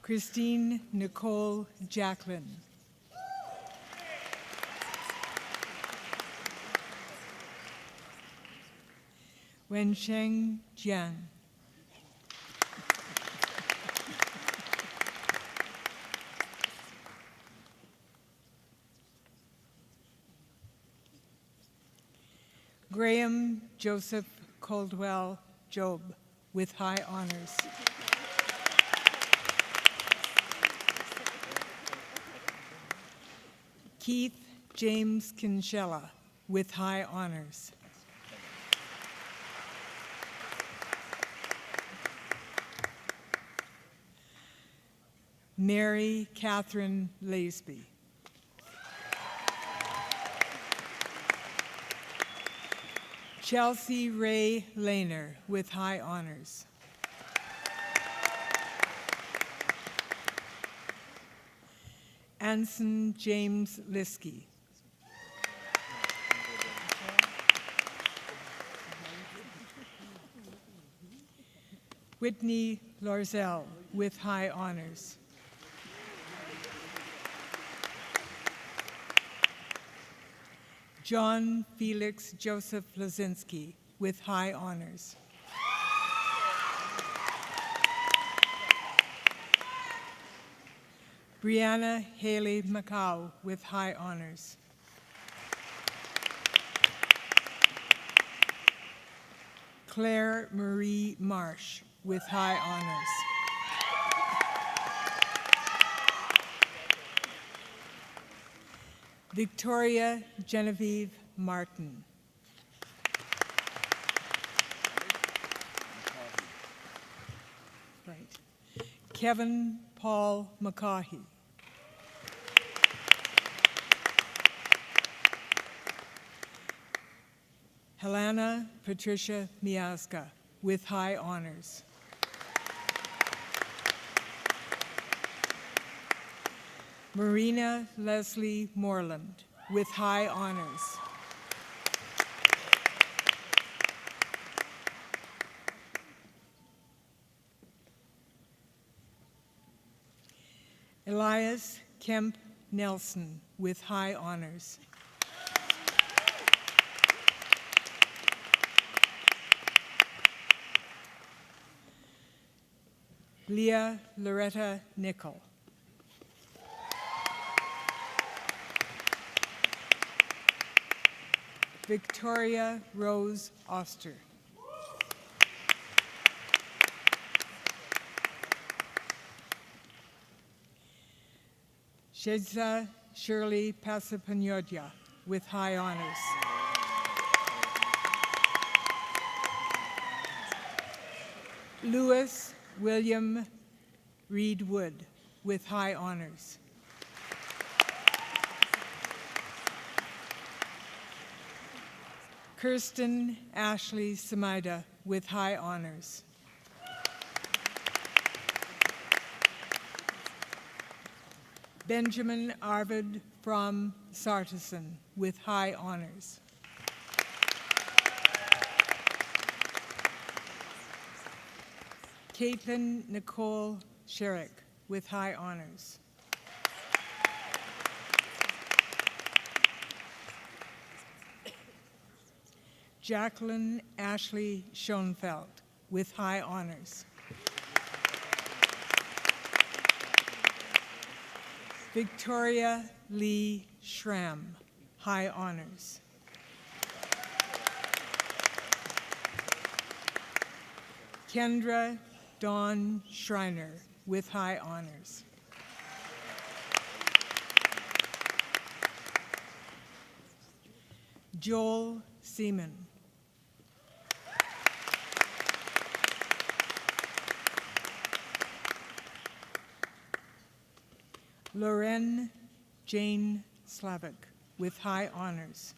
Christine Nicole Jacqueline. Wensheng Jian. Graham Joseph Coldwell Job with high honors. Keith James Kinshella with high honors. Mary Catherine Laisby. Chelsea Ray Lehner with high honors. Anson James Liskey. Whitney Lorzell with high honors. John Felix Joseph Lazinski with high honors. Brianna Haley Macau with high honors. Claire Marie Marsh with high honors. Victoria Genevieve Martin. Right. Kevin Paul McCaughey. Helena Patricia Miazga with high honors. Marina Leslie Moreland with high honors. Elias Kemp Nelson with high honors. Leah Loretta Nickel. Victoria Rose Oster. Shedza Shirley Pasapanyodya with high honors. Louis William Reed Wood with high honors. Kirsten Ashley Samaida with high honors. Benjamin Arvid from Sartison with high honors. Caitlin Nicole Sherrick with high honors. Jacqueline Ashley Schoenfeld with high honors. Victoria Lee Schramm, high honors. Kendra Dawn Schreiner with high honors. Joel Seaman. Loren Jane Slavic with high honors.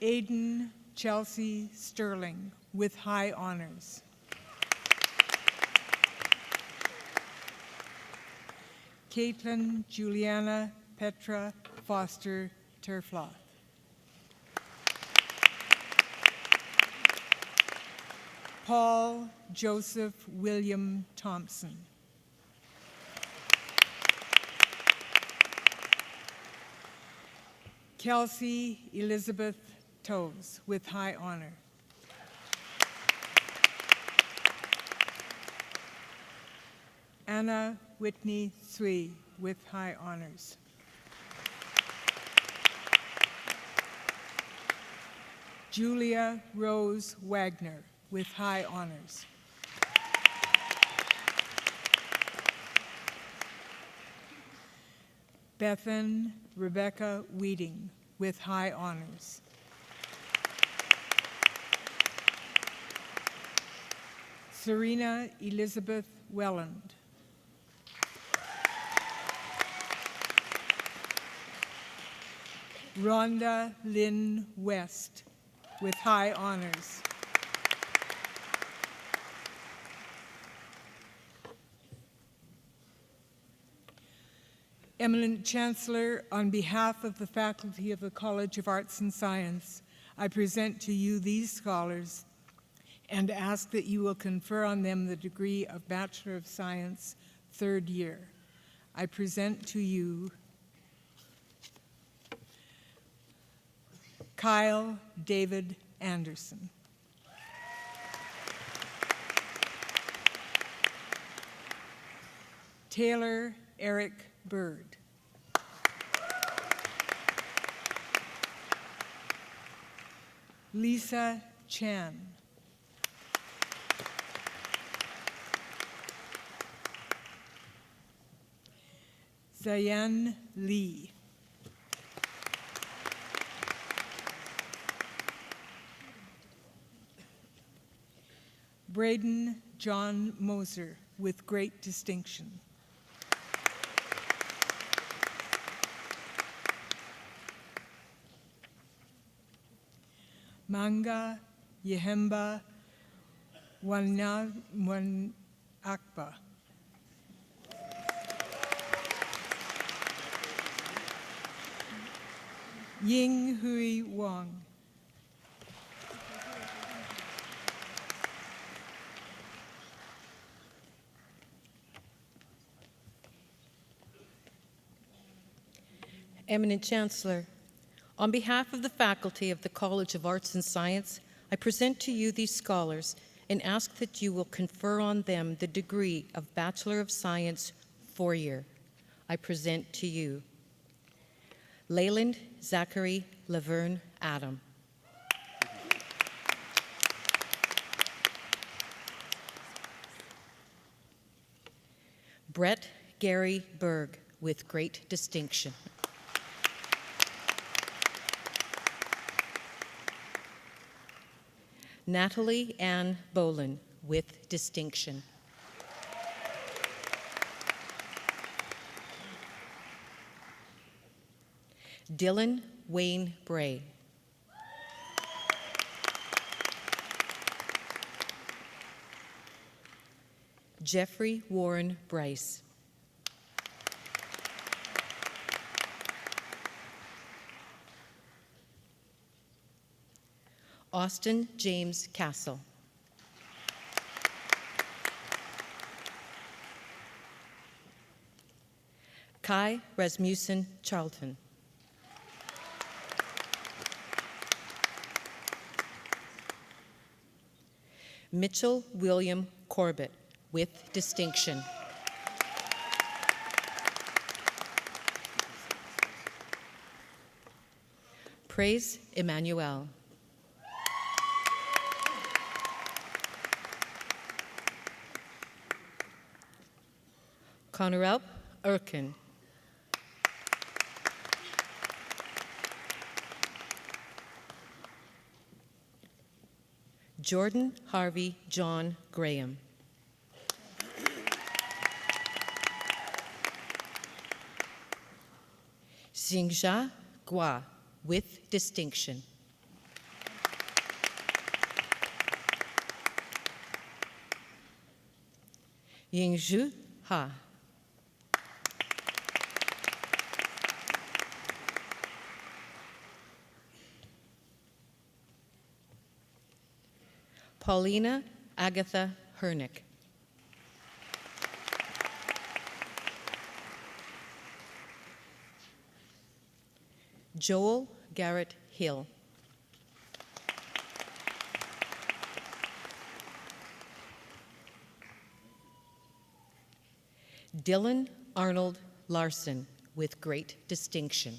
Aiden Chelsea Sterling with high honors. Caitlin Juliana Petra Foster Terfloth. Paul Joseph William Thompson. Kelsey Elizabeth Toves with high honor. Anna Whitney Sui with high honors. Julia Rose Wagner, with high honors. Bethan Rebecca Weeding, with high honors. Serena Elizabeth Welland. Rhonda Lynn West, with high honors. Eminent Chancellor, on behalf of the faculty of the College of Arts and Science, I present to you these scholars and ask that you will confer on them the degree of Bachelor of Science, third year. I present to you Kyle David Anderson. Taylor Eric Bird. Lisa Chan. Zayan Lee. Braden John Moser, with great distinction. Manga Yehemba Wanakba. Ying Hui Wang. Eminent Chancellor, on behalf of the faculty of the College of Arts and Science, I present to you these scholars and ask that you will confer on them the degree of Bachelor of Science, 4-year. I present to you Leyland Zachary Laverne Adam. Brett Gary Berg, with great distinction. Natalie Ann Bolin, with distinction. Dylan Wayne Bray. Jeffrey Warren Bryce. Austin James Castle. Kai Rasmussen Charlton. Mitchell William Corbett, with distinction. Praise Emmanuel. Conorelp Erkin. Jordan Harvey John Graham. Xingxia Gua, with distinction. Yingzhu Ha. Paulina Agatha Hernick. Joel Garrett Hill. Dylan Arnold Larson, with great distinction.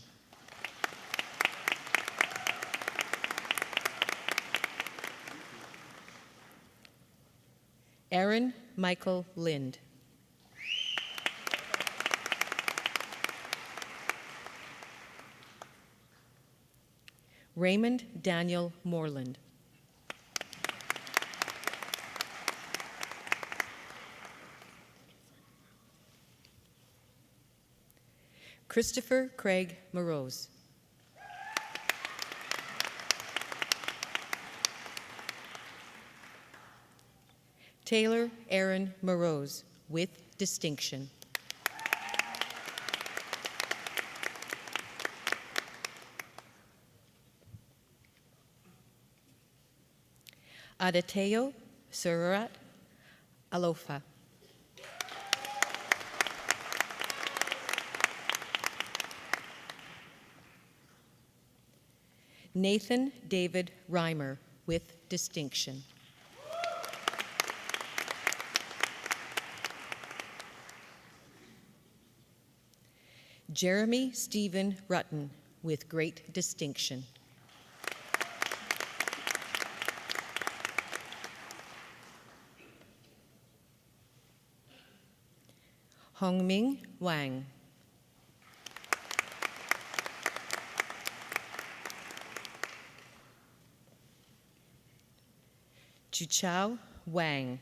Aaron Michael Lind. Raymond Daniel Moreland. Christopher Craig Morose. Taylor Aaron Morose, with distinction. Adateo Surat Alofa. Nathan David Reimer, with distinction. Jeremy Stephen Rutten, with great distinction. Hongming Wang. Juchao Wang.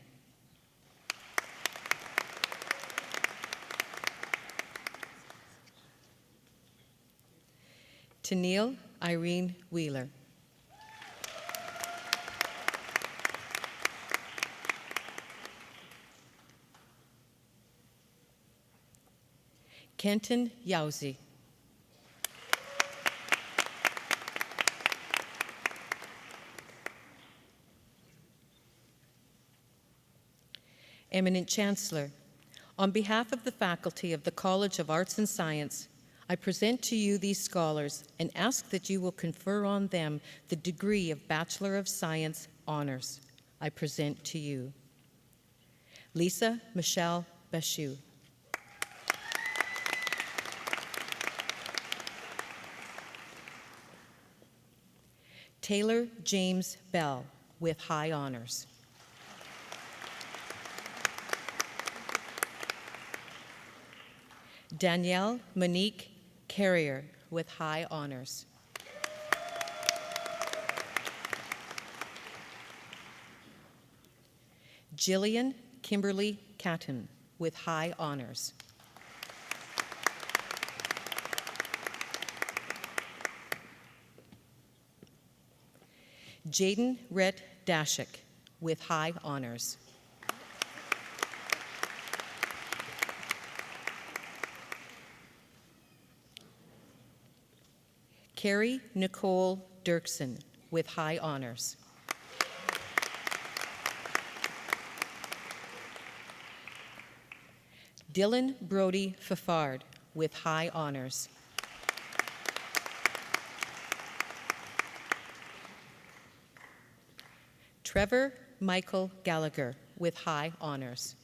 Tennille Irene Wheeler. Kenton Yauzi. Eminent Chancellor, on behalf of the faculty of the College of Arts and Science, I present to you these scholars and ask that you will confer on them the degree of Bachelor of Science honors. I present to you Lisa Michelle Bashu. Taylor James Bell, with high honors. Danielle Monique Carrier, with high honors. Jillian Kimberly Catton, with high honors. Jaden Rhett Dashik, with high honors. Carrie Nicole Dirksen, with high honors. Dylan Brody Fafard, with high honors. Trevor Michael Gallagher, with high honors.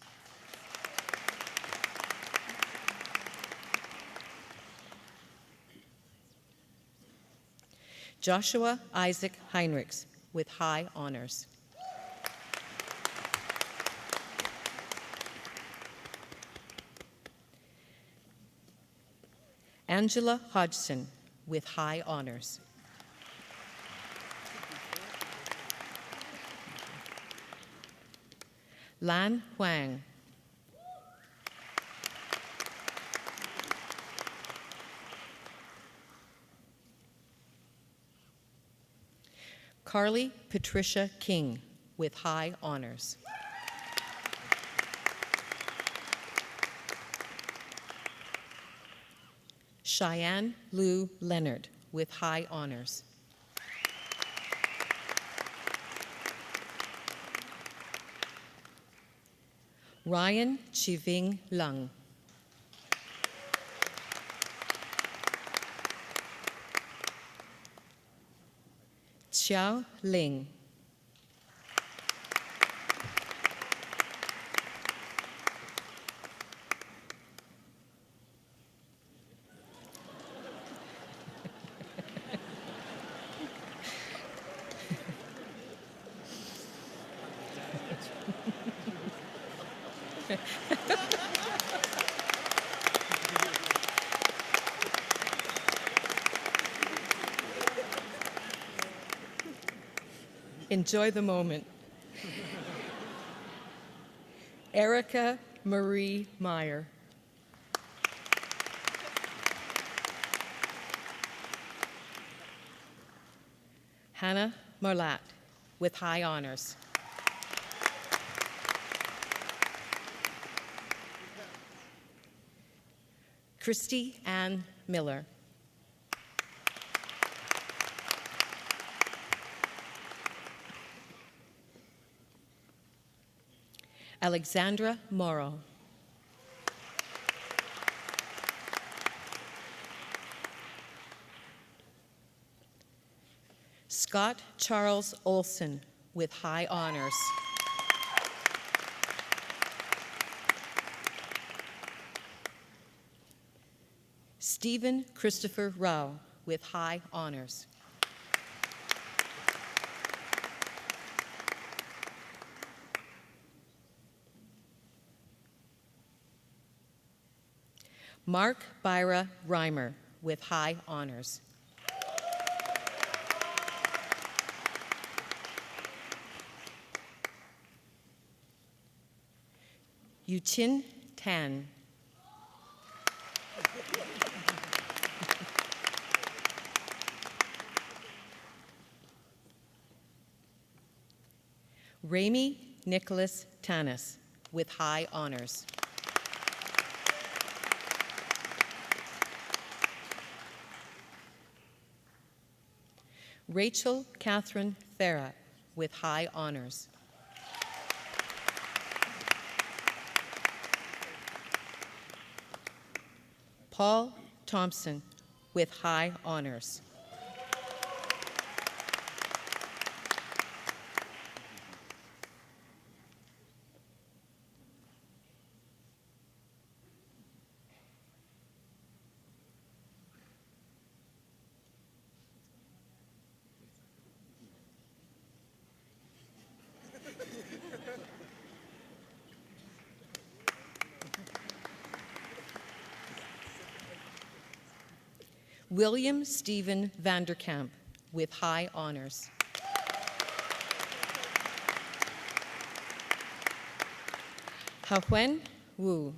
Joshua Isaac Heinrichs, with high honors. Angela Hodgson, with high honors. Lan Huang. Carly Patricia King, with high honors. Cheyenne Lou Leonard, with high honors. Ryan Chiving Lung. Xiao Ling. Enjoy the moment. Erica Marie Meyer. Hannah Marlatt, with high honors. Christy Ann Miller. Alexandra Morrow. Scott Charles Olson, with high honors. Stephen Christopher Rao, with high honors. Mark Byra Reimer, with high honors. Yuchin Tan. Ramy Nicholas Tanis, with high honors. Rachel Catherine Thera, with high honors. Paul Thompson, with high honors. William Stephen Vanderkamp, with high honors. Hawen Wu.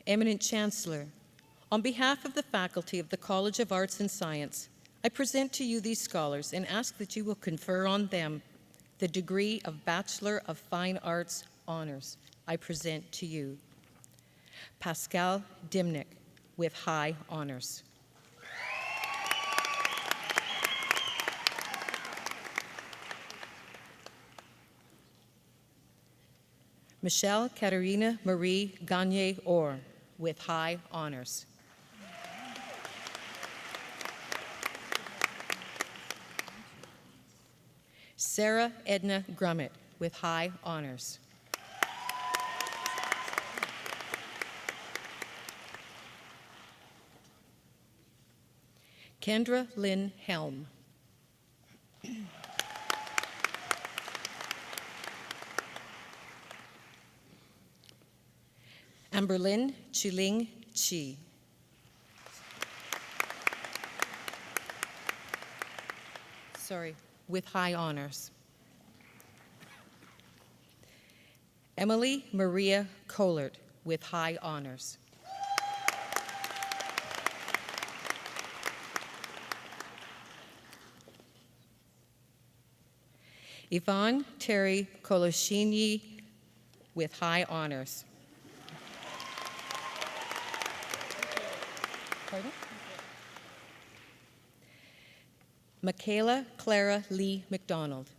Eminent Chancellor, on behalf of the faculty of the College of Arts and Science, I present to you these scholars and ask that you will confer on them the degree of Bachelor of Fine Arts Honors I present to you. Pascal Dimnick, with high honors. Michelle Katerina Marie Gagne-Orr, with high honors. Sarah Edna Grummett, with high honors. Kendra Lynn Helm. Amberlyn Chiling Chi. With high honors. Emily Maria Kohlert, with high honors. Yvonne Terry Koloshini, with high honors. Pardon? Michaela Clara Lee McDonald.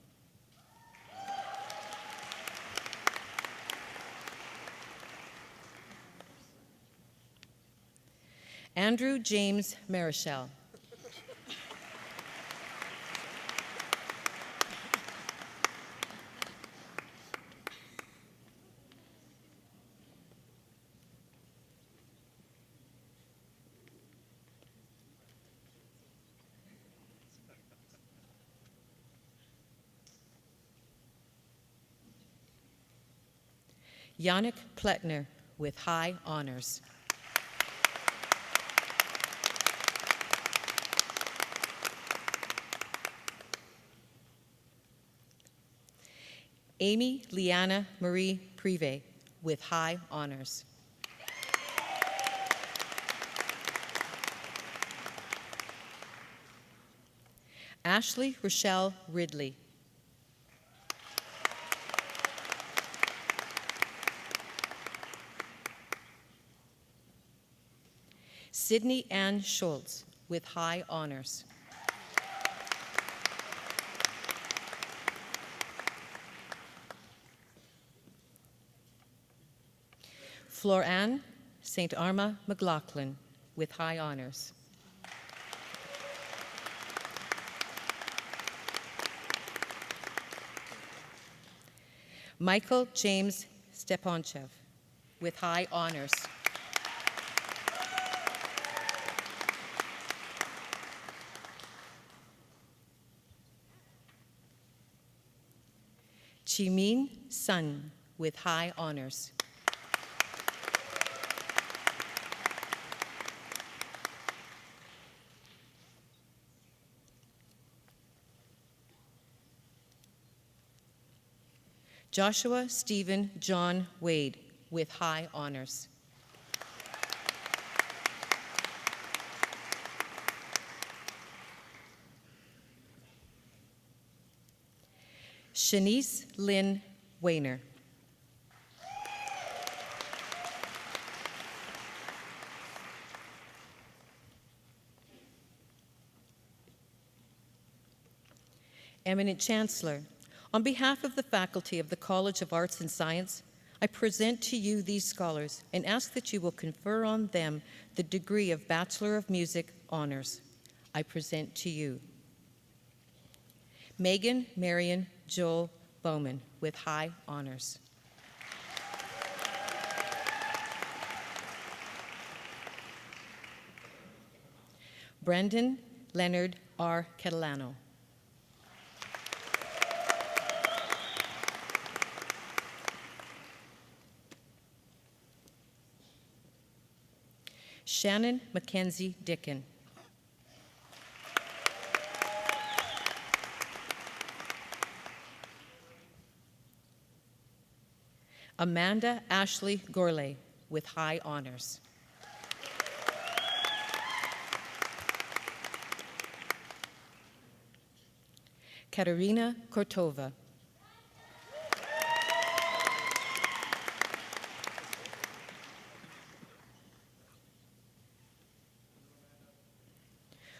Andrew James Marichal. Yannick Pletner with high honors. Amy Liana Marie Privé with high honors. Ashley Rochelle Ridley. Sydney Ann Schultz with high honors. Flor-Anne St. Arma McLaughlin with high honors. Michael James Stepanchev with high honors. Chimin Sun with high honors. Joshua Stephen John Wade with high honors. Shanice Lynn Wayner. Eminent Chancellor, on behalf of the faculty of the College of Arts and Science, I present to you these scholars and ask that you will confer on them the degree of Bachelor of Music Honors. I present to you Megan Marion Joel Bowman with high honors. Brendan Leonard R. Catalano. Shannon Mackenzie Dickin. Amanda Ashley Gourlay with high honors. Katerina Kortova.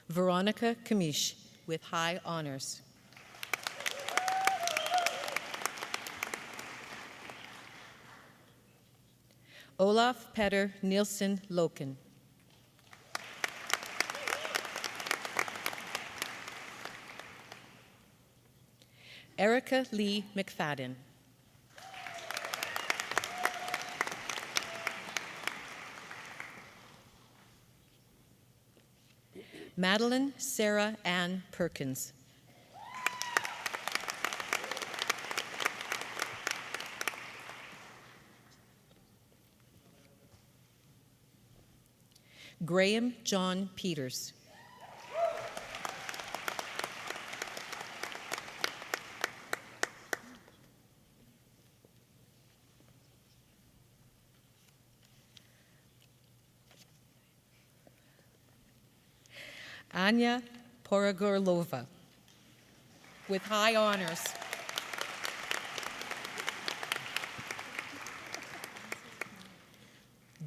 Veronica Kamish with high honors. Olaf Petter Nielsen Loken. Erica Lee McFadden. Madeline Sarah Ann Perkins. Graham John Peters. Anya Porogorlova with high honors.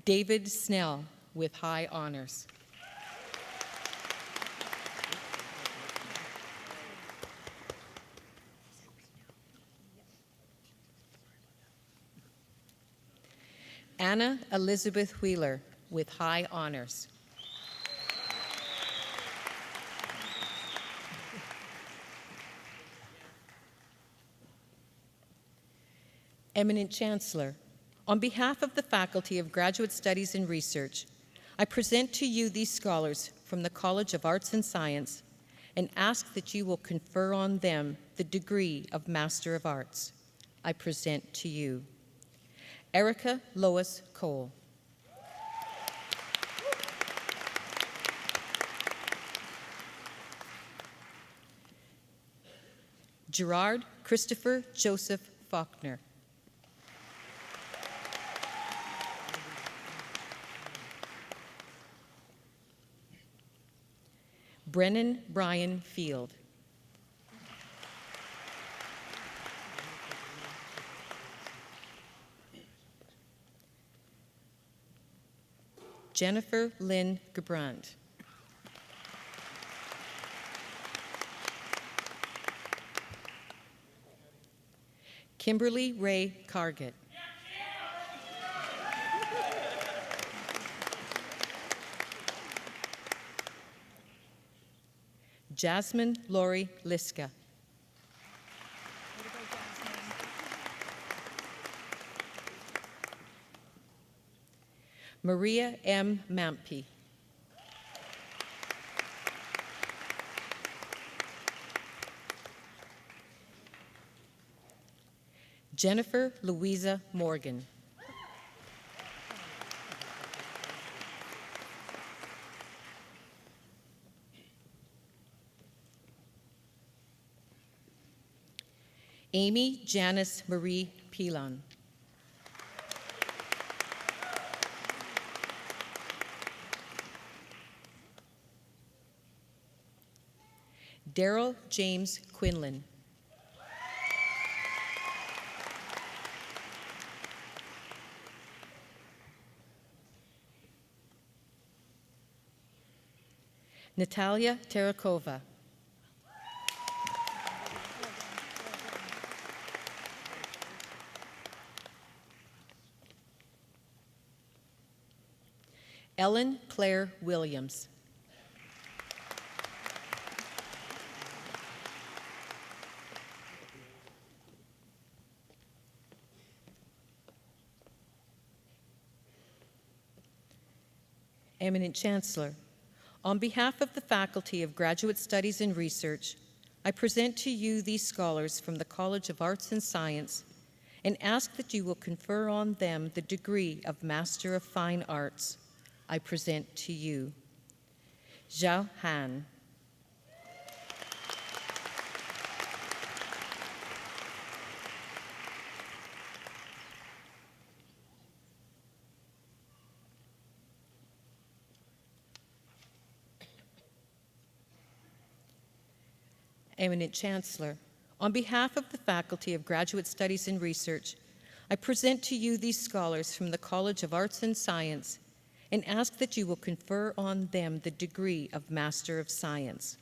David Snell with high honors. Anna Elizabeth Wheeler with high honors. Eminent Chancellor, on behalf of the Faculty of Graduate Studies and Research, I present to you these scholars from the College of Arts and Science and ask that you will confer on them the degree of Master of Arts. I present to you Erica Lois Cole. Gerard Christopher Joseph Faulkner. Brennan Brian Field. Jennifer Lynn Gebrand. Kimberly Ray Cargett. Jasmine Lori Liska. Maria M. Mampy. Jennifer Louisa Morgan. Amy Janice Marie Pilon. Daryl James Quinlan. Natalia Terakova. Ellen Claire Williams. Eminent Chancellor, on behalf of the Faculty of Graduate Studies and Research, I present to you these scholars from the College of Arts and Science and ask that you will confer on them the degree of Master of Fine Arts. I present to you Zhao Han, Eminent Chancellor, on behalf of the Faculty of Graduate Studies and Research, I present to you these scholars from the College of Arts and Science and ask that you will confer on them the degree of Master of Science.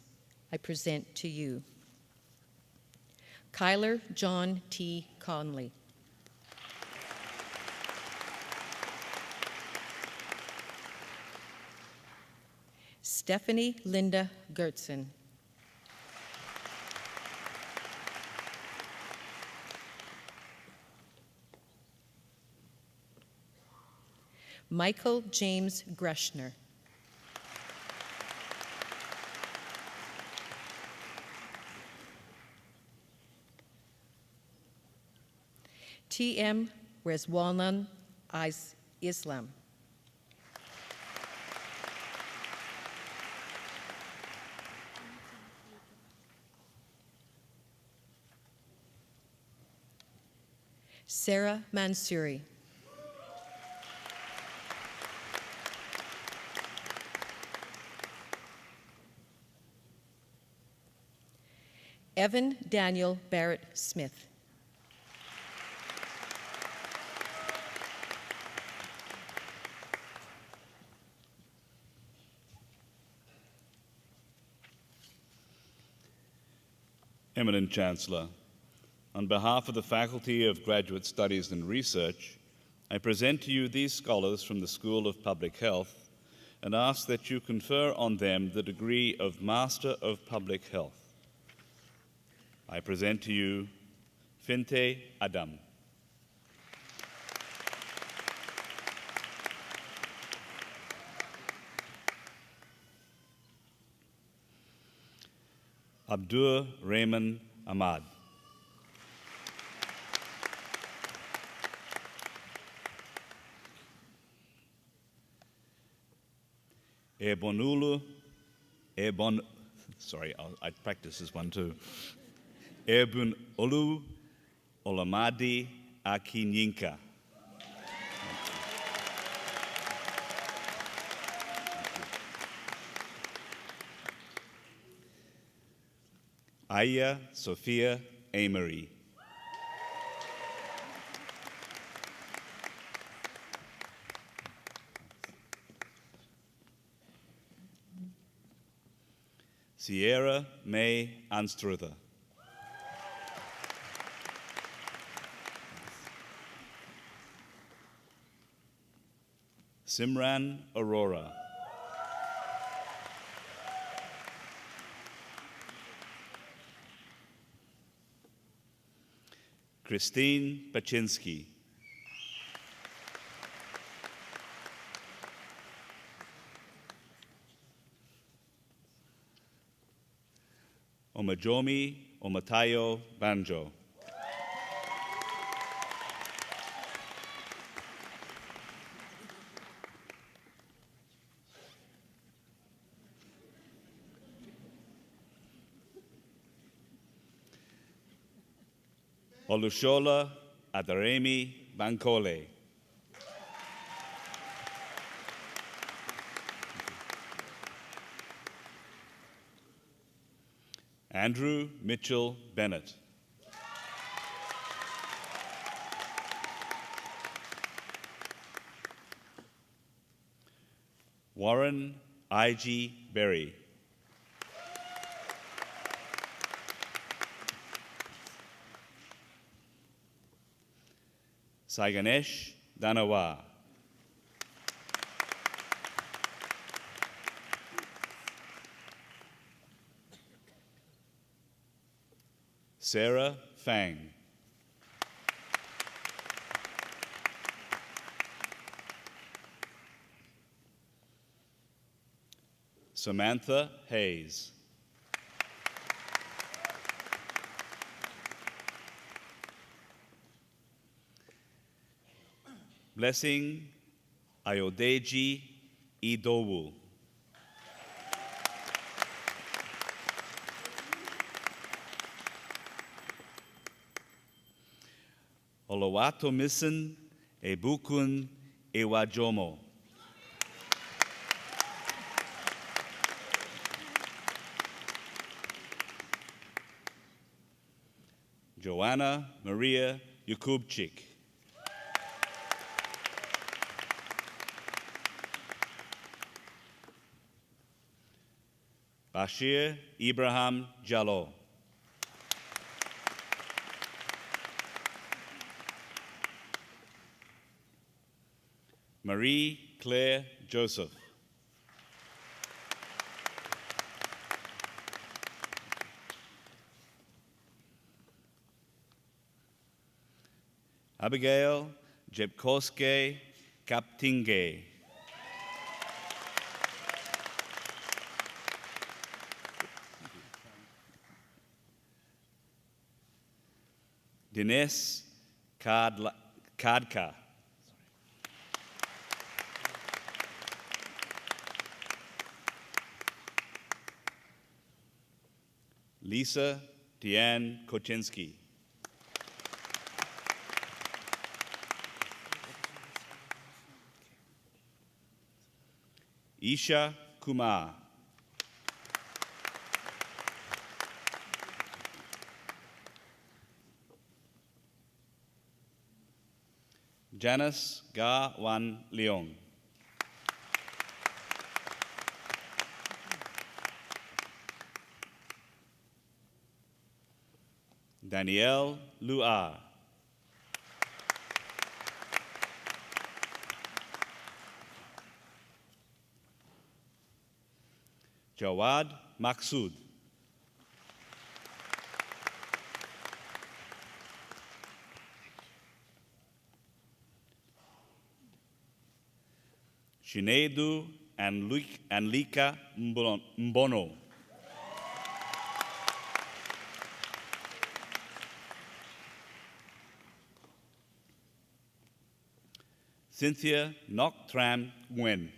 I present to you Kyler John T. Conley. Stephanie Linda Gertzen. Michael James Greshner. T.M. Rezwanan Islam. Sarah Mansouri. Evan Daniel Barrett Smith. Eminent Chancellor, on behalf of the Faculty of Graduate Studies and Research, I present to you these scholars from the School of Public Health and ask that you confer on them the degree of Master of Public Health. I present to you Finte Adam. Abdur Rahman Ahmad. Ebonulu, I practice this one too. Ebun Olu Olamadi Akinyinka. Aya Sophia Amory. Sierra May Anstruther. Simran Aurora. Christine Paczynski. Omajomi Omatayo Banjo. Olushola Adaremi Bankole. Andrew Mitchell Bennett. Warren I.G. Berry. Saiganesh Danawa. Sarah Fang. Samantha Hayes. Blessing Ayodeji Idowu. Olowatomisin Ebukun Ewajomo. Joanna Maria Yakubchik. Bashir Ibrahim Jallo. Marie Claire Joseph. Abigail Jebkoske Kaptinge. Dines Kadka. Lisa Deanne Koczynski. Isha Kumar. Janice Ga Wan Leong. Danielle Lua. Jawad Maksud. Shinedu and Lika Mbono. Cynthia Noktram Nguyen.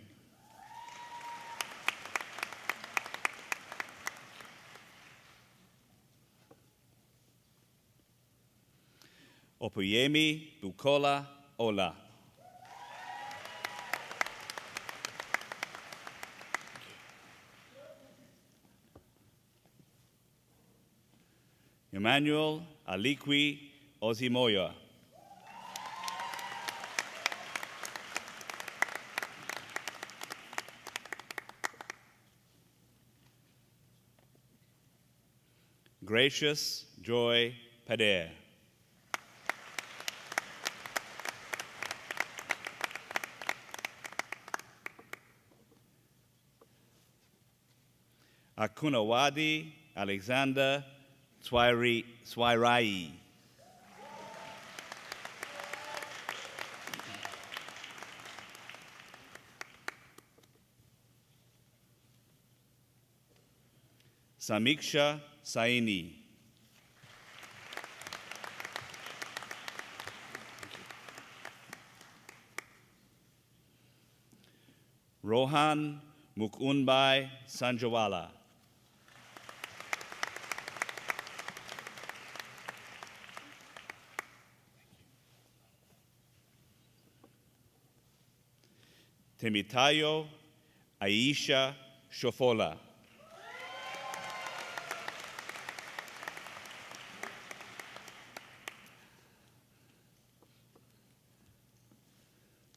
Opuyemi Bukola Ola. Emmanuel Alikwi Ozimoya. Gracious Joy Pader. Akunawadi Alexander Swairai. Samiksha Saini. Rohan Mukunbai Sanjawala. Temitayo Aisha Shofola.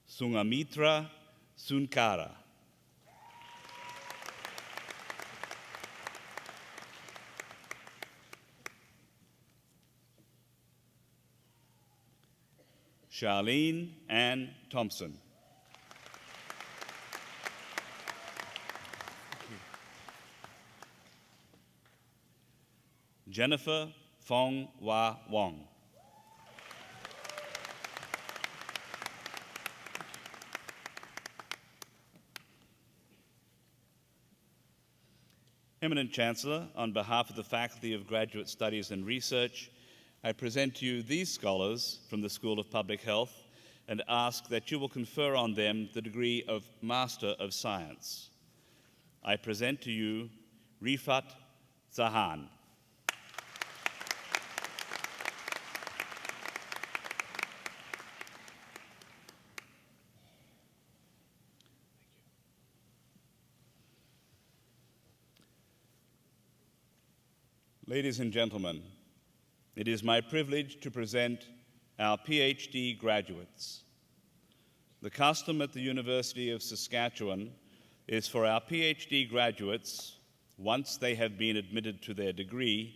Sungamitra Sunkara. Charlene Ann Thompson. Jennifer Fong Wah Wong. Eminent Chancellor, on behalf of the Faculty of Graduate Studies and Research, I present to you these scholars from the School of Public Health and ask that you will confer on them the degree of Master of Science. I present to you Rifat Zahan. Ladies and gentlemen, it is my privilege to present our PhD graduates. The custom at the University of Saskatchewan is for our PhD graduates, once they have been admitted to their degree,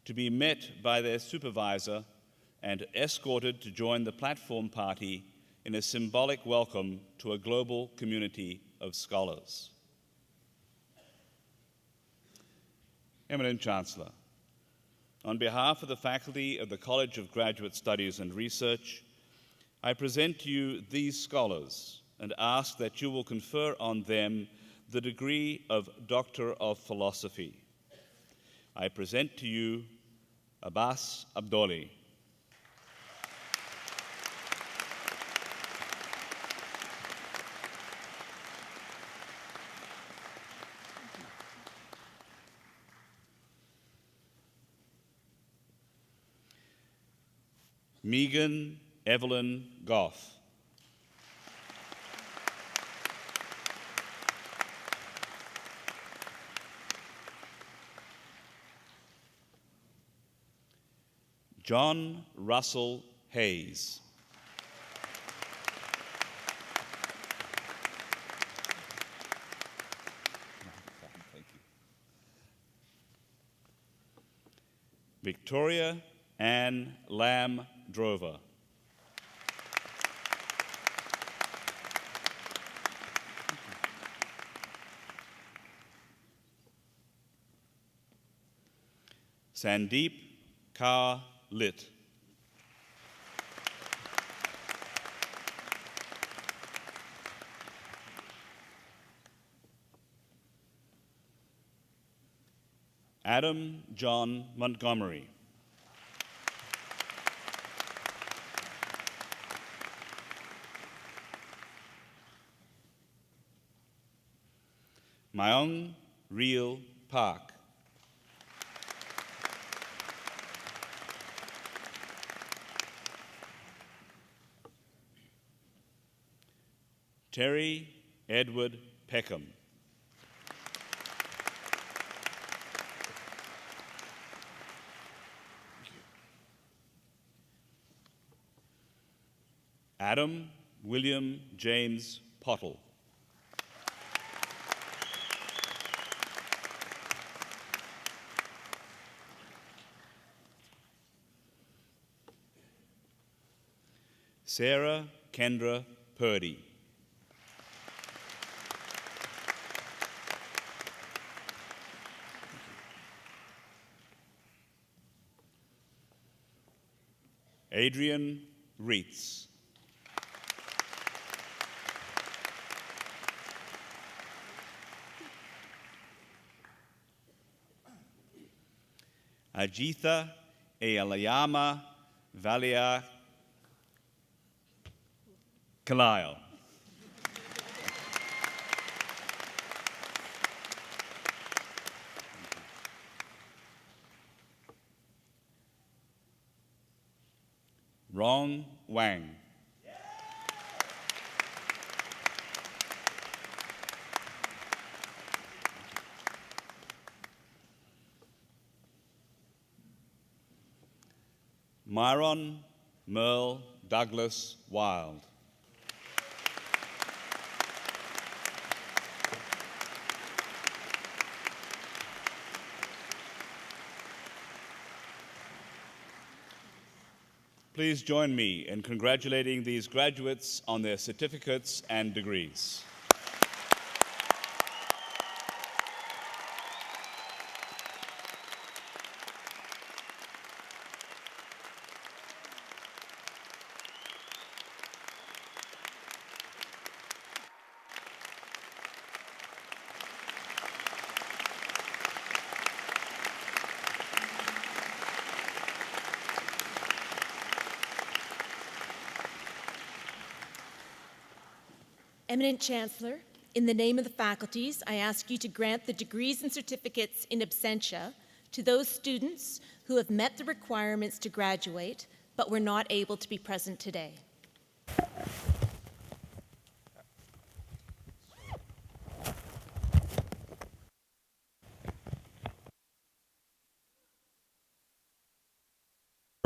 to be met by their supervisor and escorted to join the platform party in a symbolic welcome to a global community of scholars. Eminent Chancellor, on behalf of the faculty of the College of Graduate Studies and Research, I present to you these scholars and ask that you will confer on them the degree of Doctor of Philosophy. I present to you Abbas Abdoli. Megan Evelyn Goff. John Russell Hayes. Thank you. Victoria Ann Lamb Drover. Sandeep Kaur Lit. Adam John Montgomery. Myung Reel Park. Terry Edward Peckham. Adam William James Pottle. Sarah Kendra Purdy. Adrian Reitz. Ajitha Ealayama Valia Kalile. Rong Wang. Myron Merle Douglas Wild. Please join me in congratulating these graduates on their certificates and degrees. Eminent Chancellor, in the name of the faculties, I ask you to grant the degrees and certificates in absentia to those students who have met the requirements to graduate but were not able to be present today.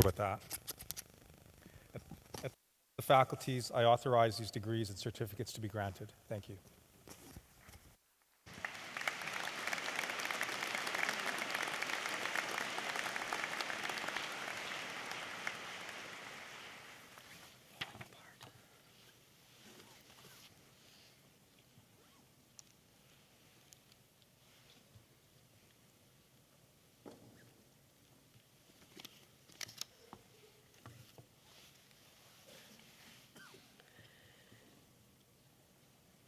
With that. At the faculties, I authorize these degrees and certificates to be granted. Thank you.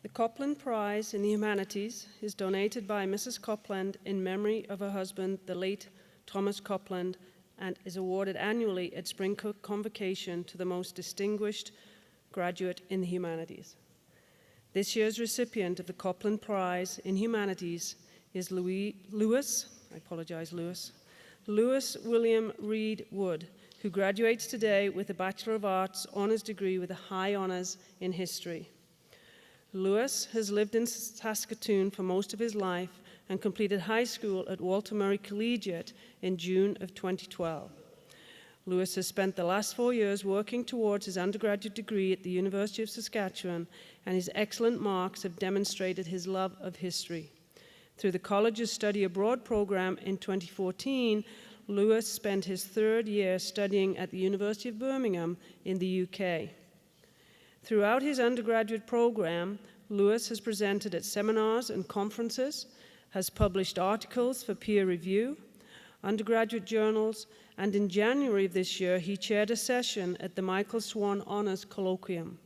The Copland Prize in the Humanities is donated by Mrs. Copland in memory of her husband, the late Thomas Copland, and is awarded annually at Spring Convocation to the most distinguished graduate in the humanities. This year's recipient of the Copland Prize in Humanities is Lewis William Reed Wood, who graduates today with a Bachelor of Arts honors degree with a high honors in history. Lewis has lived in Saskatoon for most of his life and completed high school at Walter Murray Collegiate in June of 2012. Lewis has spent the last 4 years working towards his undergraduate degree at the University of Saskatchewan, and his excellent marks have demonstrated his love of history. Through the college's study abroad program in 2014, Lewis spent his 3rd year studying at the University of Birmingham in the UK. Throughout his undergraduate program, Lewis has presented at seminars and conferences, has published articles for peer review, undergraduate journals, and in January of this year, he chaired a session at the Michael Swan Honors Colloquium.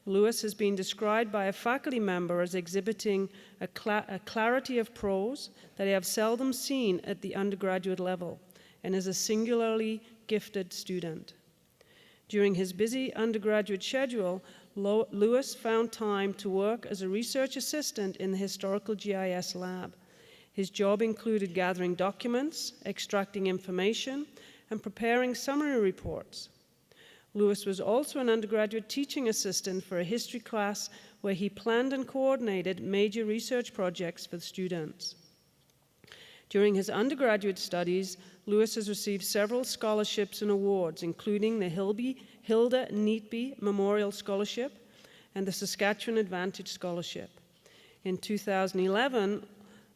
Lewis has been described by a faculty member as exhibiting a clarity of prose that I have seldom seen at the undergraduate level, and is a singularly gifted student. During his busy undergraduate schedule, Lewis found time to work as a research assistant in the Historical GIS lab. His job included gathering documents, extracting information, and preparing summary reports. Lewis was also an undergraduate teaching assistant for a history class where he planned and coordinated major research projects for the students. During his undergraduate studies, Lewis has received several scholarships and awards, including the Hilda Neatby Memorial Scholarship and the Saskatchewan Advantage Scholarship. In 2011,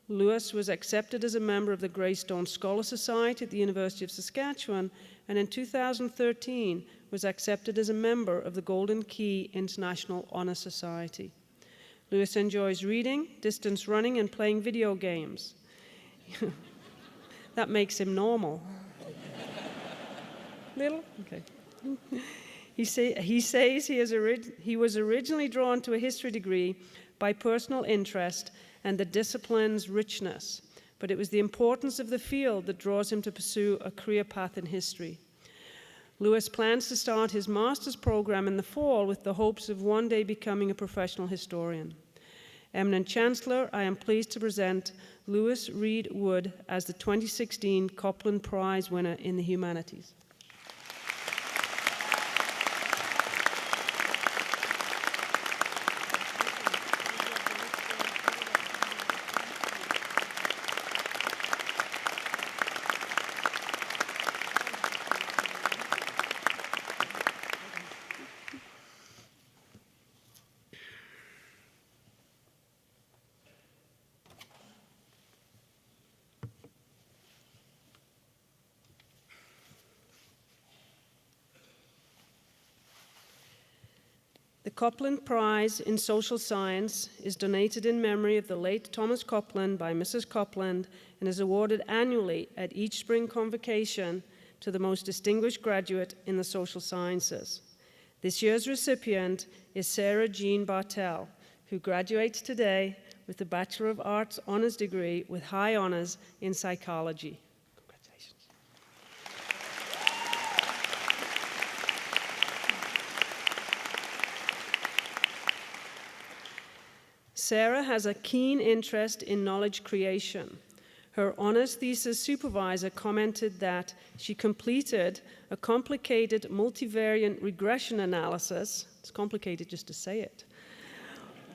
Lewis was accepted as a member of the Greystone Scholar Society at the University of Saskatchewan, and in 2013 was accepted as a member of the Golden Key International Honor Society. Lewis enjoys reading, distance running, and playing video games. That makes him normal. Little? Okay. He says he was originally drawn to a history degree by personal interest and the discipline's richness, but it was the importance of the field that draws him to pursue a career path in history. Lewis plans to start his master's program in the fall with the hopes of one day becoming a professional historian. Eminent Chancellor, I am pleased to present Lewis Reed Wood as the 2016 Copland Prize winner in the humanities. The Copland Prize in Social Science is donated in memory of the late Thomas Copland by Mrs. Copland and is awarded annually at each spring convocation to the most distinguished graduate in the social sciences. This year's recipient is Sarah Jean Bartel, who graduates today with the Bachelor of Arts honors degree with high honors in psychology. Congratulations. Sarah has a keen interest in knowledge creation. Her honors thesis supervisor commented that she completed a complicated multivariate regression analysis, it's complicated just to say it,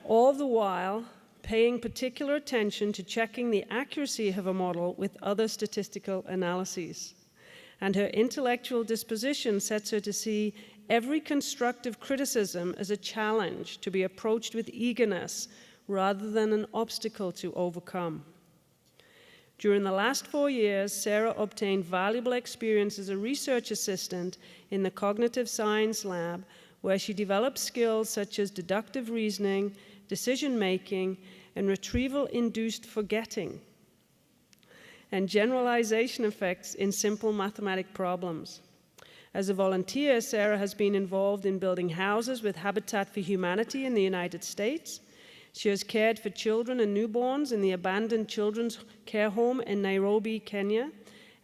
all the while paying particular attention to checking the accuracy of a model with other statistical analyses. And her intellectual disposition sets her to see every constructive criticism as a challenge to be approached with eagerness rather than an obstacle to overcome. During the last 4 years, Sarah obtained valuable experience as a research assistant in the Cognitive Science Lab, where she developed skills such as deductive reasoning, decision-making, and retrieval-induced forgetting, and generalization effects in simple mathematic problems. As a volunteer, Sarah has been involved in building houses with Habitat for Humanity in the United States. She has cared for children and newborns in the abandoned children's care home in Nairobi, Kenya,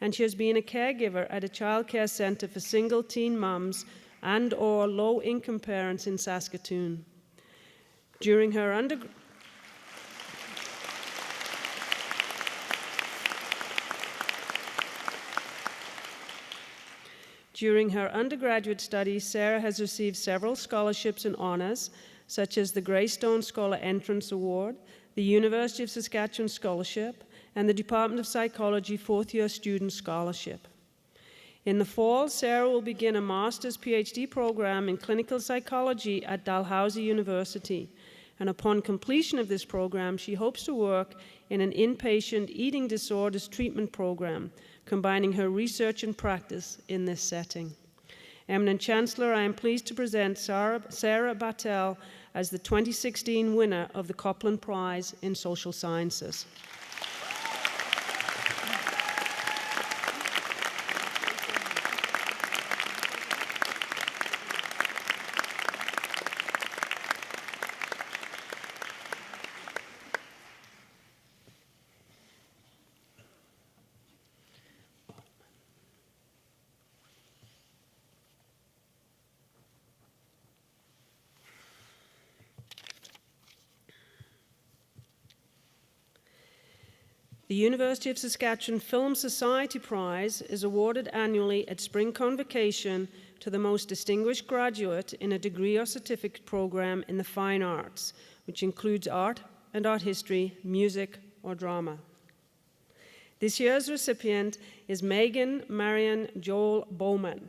and she has been a caregiver at a child care center for single teen moms and/or low-income parents in Saskatoon. During her undergraduate studies, Sarah has received several scholarships and honors, such as the Greystone Scholar Entrance Award, the University of Saskatchewan Scholarship, and the Department of Psychology fourth-year student scholarship. In the fall, Sarah will begin a master's PhD program in clinical psychology at Dalhousie University, and upon completion of this program, she hopes to work in an inpatient eating disorders treatment program, combining her research and practice in this setting. Eminent Chancellor, I am pleased to present Sarah Bartel as the 2016 winner of the Copland Prize in Social Sciences. The University of Saskatchewan Film Society Prize is awarded annually at Spring Convocation to the most distinguished graduate in a degree or certificate program in the fine arts, which includes art and art history, music, or drama. This year's recipient is Megan Marion Joel Bowman.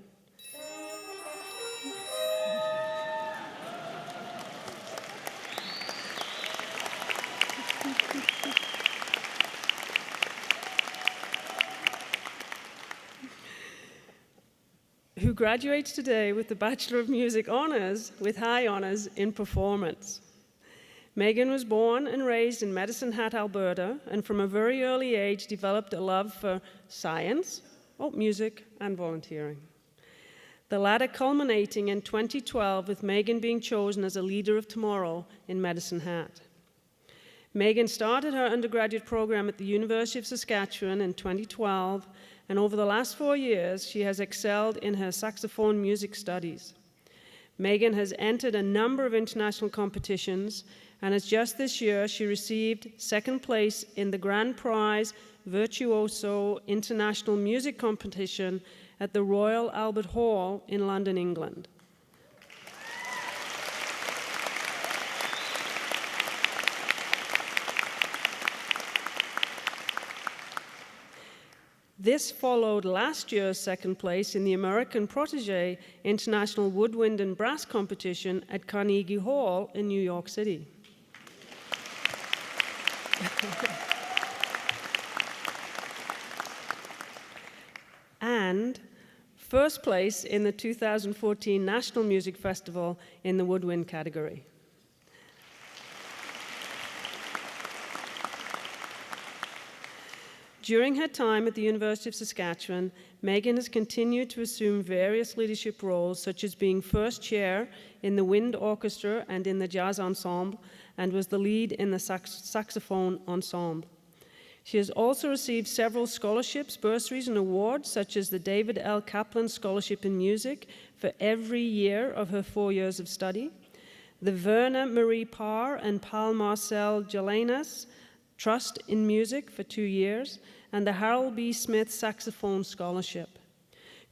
Who graduates today with the Bachelor of Music honors with high honors in performance. Megan was born and raised in Medicine Hat, Alberta, and from a very early age developed a love for science, music, and volunteering. The latter culminating in 2012 with Megan being chosen as a Leader of Tomorrow in Medicine Hat. Megan started her undergraduate program at the University of Saskatchewan in 2012, and over the last 4 years, she has excelled in her saxophone music studies. Megan has entered a number of international competitions, and as just this year, she received second place in the Grand Prize Virtuoso International Music Competition at the Royal Albert Hall in London, England. This followed last year's second place in the American Protégé International Woodwind and Brass Competition at Carnegie Hall in New York City. And first place in the 2014 National Music Festival in the woodwind category. During her time at the University of Saskatchewan, Megan has continued to assume various leadership roles, such as being first chair in the wind orchestra and in the jazz ensemble, and was the lead in the saxophone ensemble. She has also received several scholarships, bursaries, and awards, such as the David L. Kaplan Scholarship in Music for every year of her 4 years of study, the Verna Marie Parr and Paul Marcel Jalanas Trust in Music for 2 years, and the Harold B. Smith Saxophone Scholarship.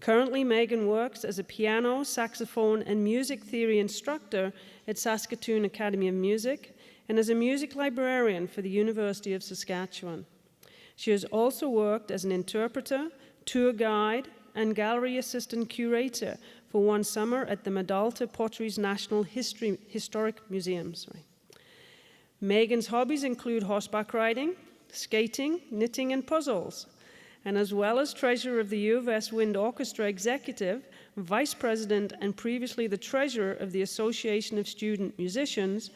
Currently, Megan works as a piano, saxophone, and music theory instructor at Saskatoon Academy of Music and as a music librarian for the University of Saskatchewan. She has also worked as an interpreter, tour guide, and gallery assistant curator for one summer at the Medalta Potteries National Historic Museum. Megan's hobbies include horseback riding, skating, knitting, and puzzles. And as well as treasurer of the U of S Wind Orchestra Executive, vice president, and previously the treasurer of the Association of Student Musicians,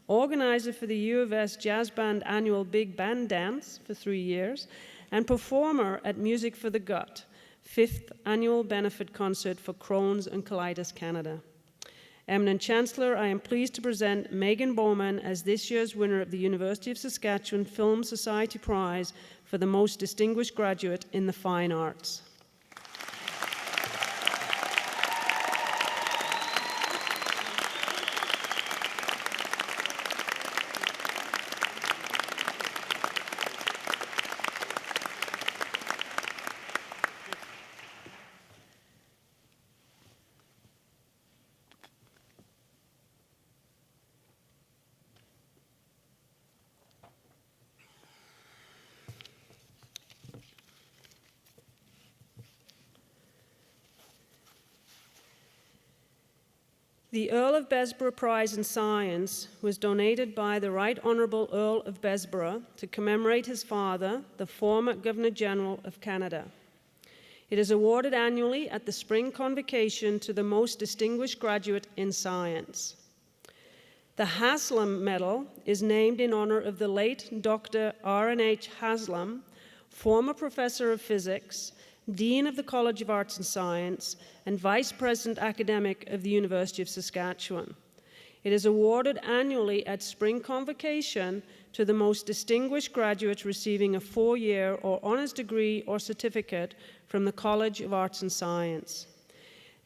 organizer for the U of S Jazz Band annual Big Band Dance for 3 years, and performer at Music for the Gut, 5th annual benefit concert for Crohn's and Colitis Canada. Eminent Chancellor, I am pleased to present Megan Bowman as this year's winner of the University of Saskatchewan Film Society Prize for the Most Distinguished Graduate in the Fine Arts. The Earl of Besborough Prize in Science was donated by the Right Honourable Earl of Besborough to commemorate his father, the former Governor-General of Canada. It is awarded annually at the Spring Convocation to the most distinguished graduate in science. The Haslam Medal is named in honor of the late Dr. R.N.H. Haslam, former professor of physics, Dean of the College of Arts and Science, and Vice President Academic of the University of Saskatchewan. It is awarded annually at Spring Convocation to the most distinguished graduate receiving a 4-year or honors degree or certificate from the College of Arts and Science.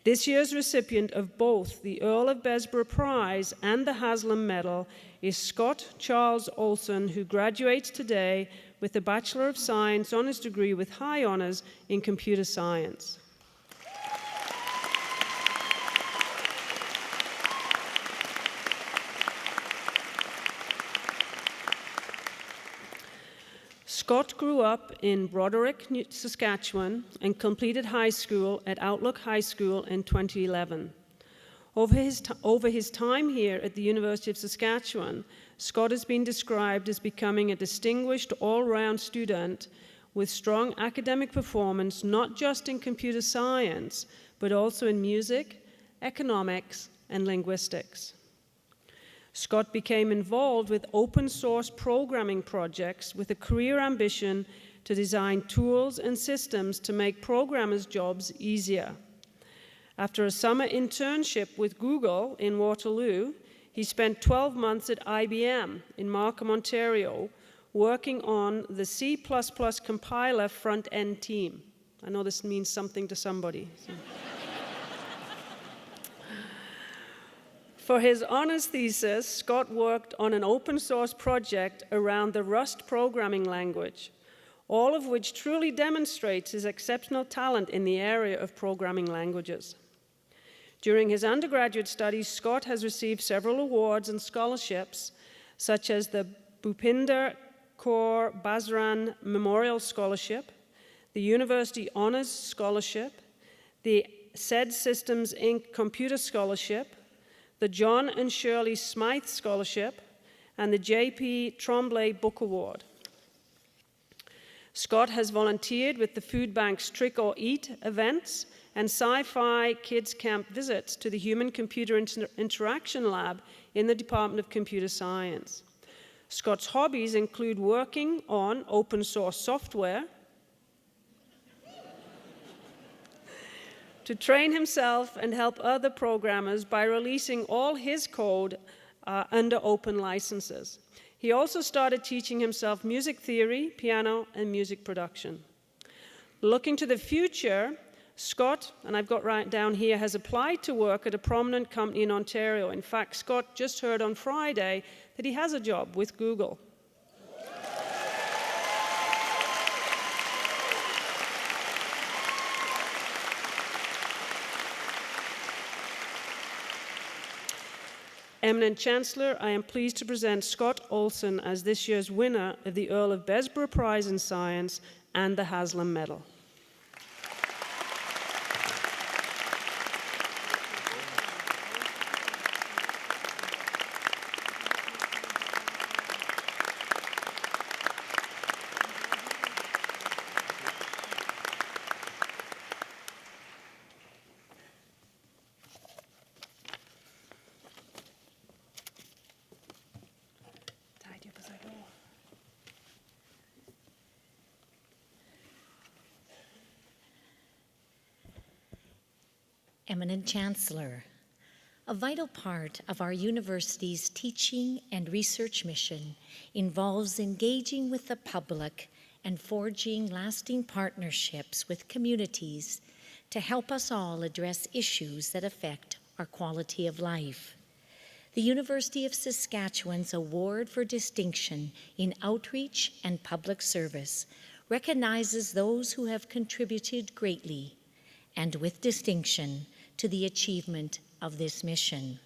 This year's recipient of both the Earl of Besborough Prize and the Haslam Medal is Scott Charles Olson, who graduates today with the Bachelor of Science honors degree with high honors in computer science. Scott grew up in Broderick, Saskatchewan, and completed high school at Outlook High School in 2011. Over his time here at the University of Saskatchewan, Scott has been described as becoming a distinguished all-round student with strong academic performance, not just in computer science, but also in music, economics, and linguistics. Scott became involved with open source programming projects with a career ambition to design tools and systems to make programmers' jobs easier. After a summer internship with Google in Waterloo, he spent 12 months at IBM in Markham, Ontario, working on the C++ compiler front-end team. I know this means something to somebody. So. For his honors thesis, Scott worked on an open source project around the Rust programming language, all of which truly demonstrates his exceptional talent in the area of programming languages. During his undergraduate studies, Scott has received several awards and scholarships, such as the Bhupinder Kaur Basran Memorial Scholarship, the University Honors Scholarship, the SED Systems Inc. Computer Scholarship, the John and Shirley Smythe Scholarship, and the J.P. Tremblay Book Award. Scott has volunteered with the food bank's Trick or Eat events and Sci-Fi Kids Camp visits to the Human-Computer Interaction Lab in the Department of Computer Science. Scott's hobbies include working on open source software, to train himself and help other programmers by releasing all his code under open licenses. He also started teaching himself music theory, piano, and music production. Looking to the future, Scott, and I've got right down here, has applied to work at a prominent company in Ontario. In fact, Scott just heard on Friday that he has a job with Google. Eminent Chancellor, I am pleased to present Scott Olson as this year's winner of the Earl of Besborough Prize in Science and the Haslam Medal. Eminent Chancellor, a vital part of our university's teaching and research mission involves engaging with the public and forging lasting partnerships with communities to help us all address issues that affect our quality of life. The University of Saskatchewan's Award for Distinction in Outreach and Public Service recognizes those who have contributed greatly and with distinction to the achievement of this mission.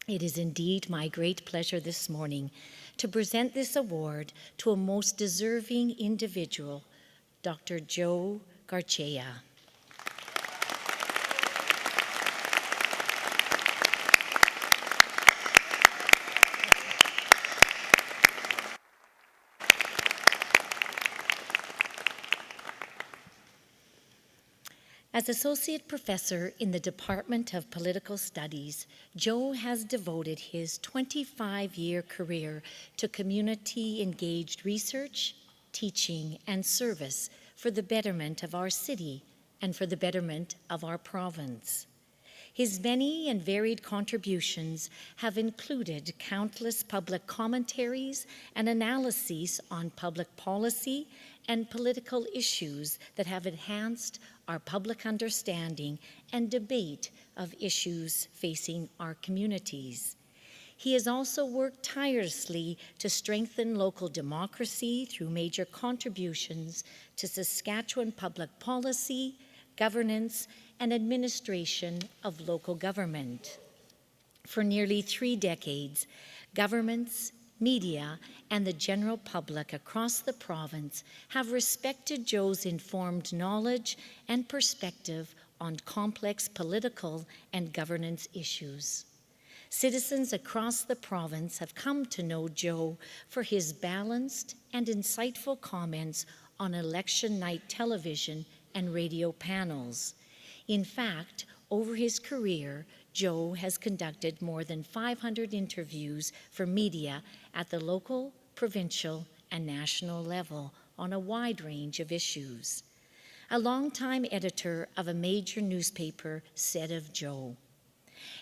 It is indeed my great pleasure this morning to present this award to a most deserving individual, Dr. Joe Garcia. As Associate Professor in the Department of Political Studies, Joe has devoted his 25-year career to community-engaged research, teaching, and service for the betterment of our city and for the betterment of our province. His many and varied contributions have included countless public commentaries and analyses on public policy and political issues that have enhanced our public understanding and debate of issues facing our communities. He has also worked tirelessly to strengthen local democracy through major contributions to Saskatchewan public policy, governance, and administration of local government. For nearly 3 decades, governments, media, and the general public across the province have respected Joe's informed knowledge and perspective on complex political and governance issues. Citizens across the province have come to know Joe for his balanced and insightful comments on election night television and radio panels. In fact, over his career, Joe has conducted more than 500 interviews for media at the local, provincial, and national level on a wide range of issues. A longtime editor of a major newspaper said of Joe,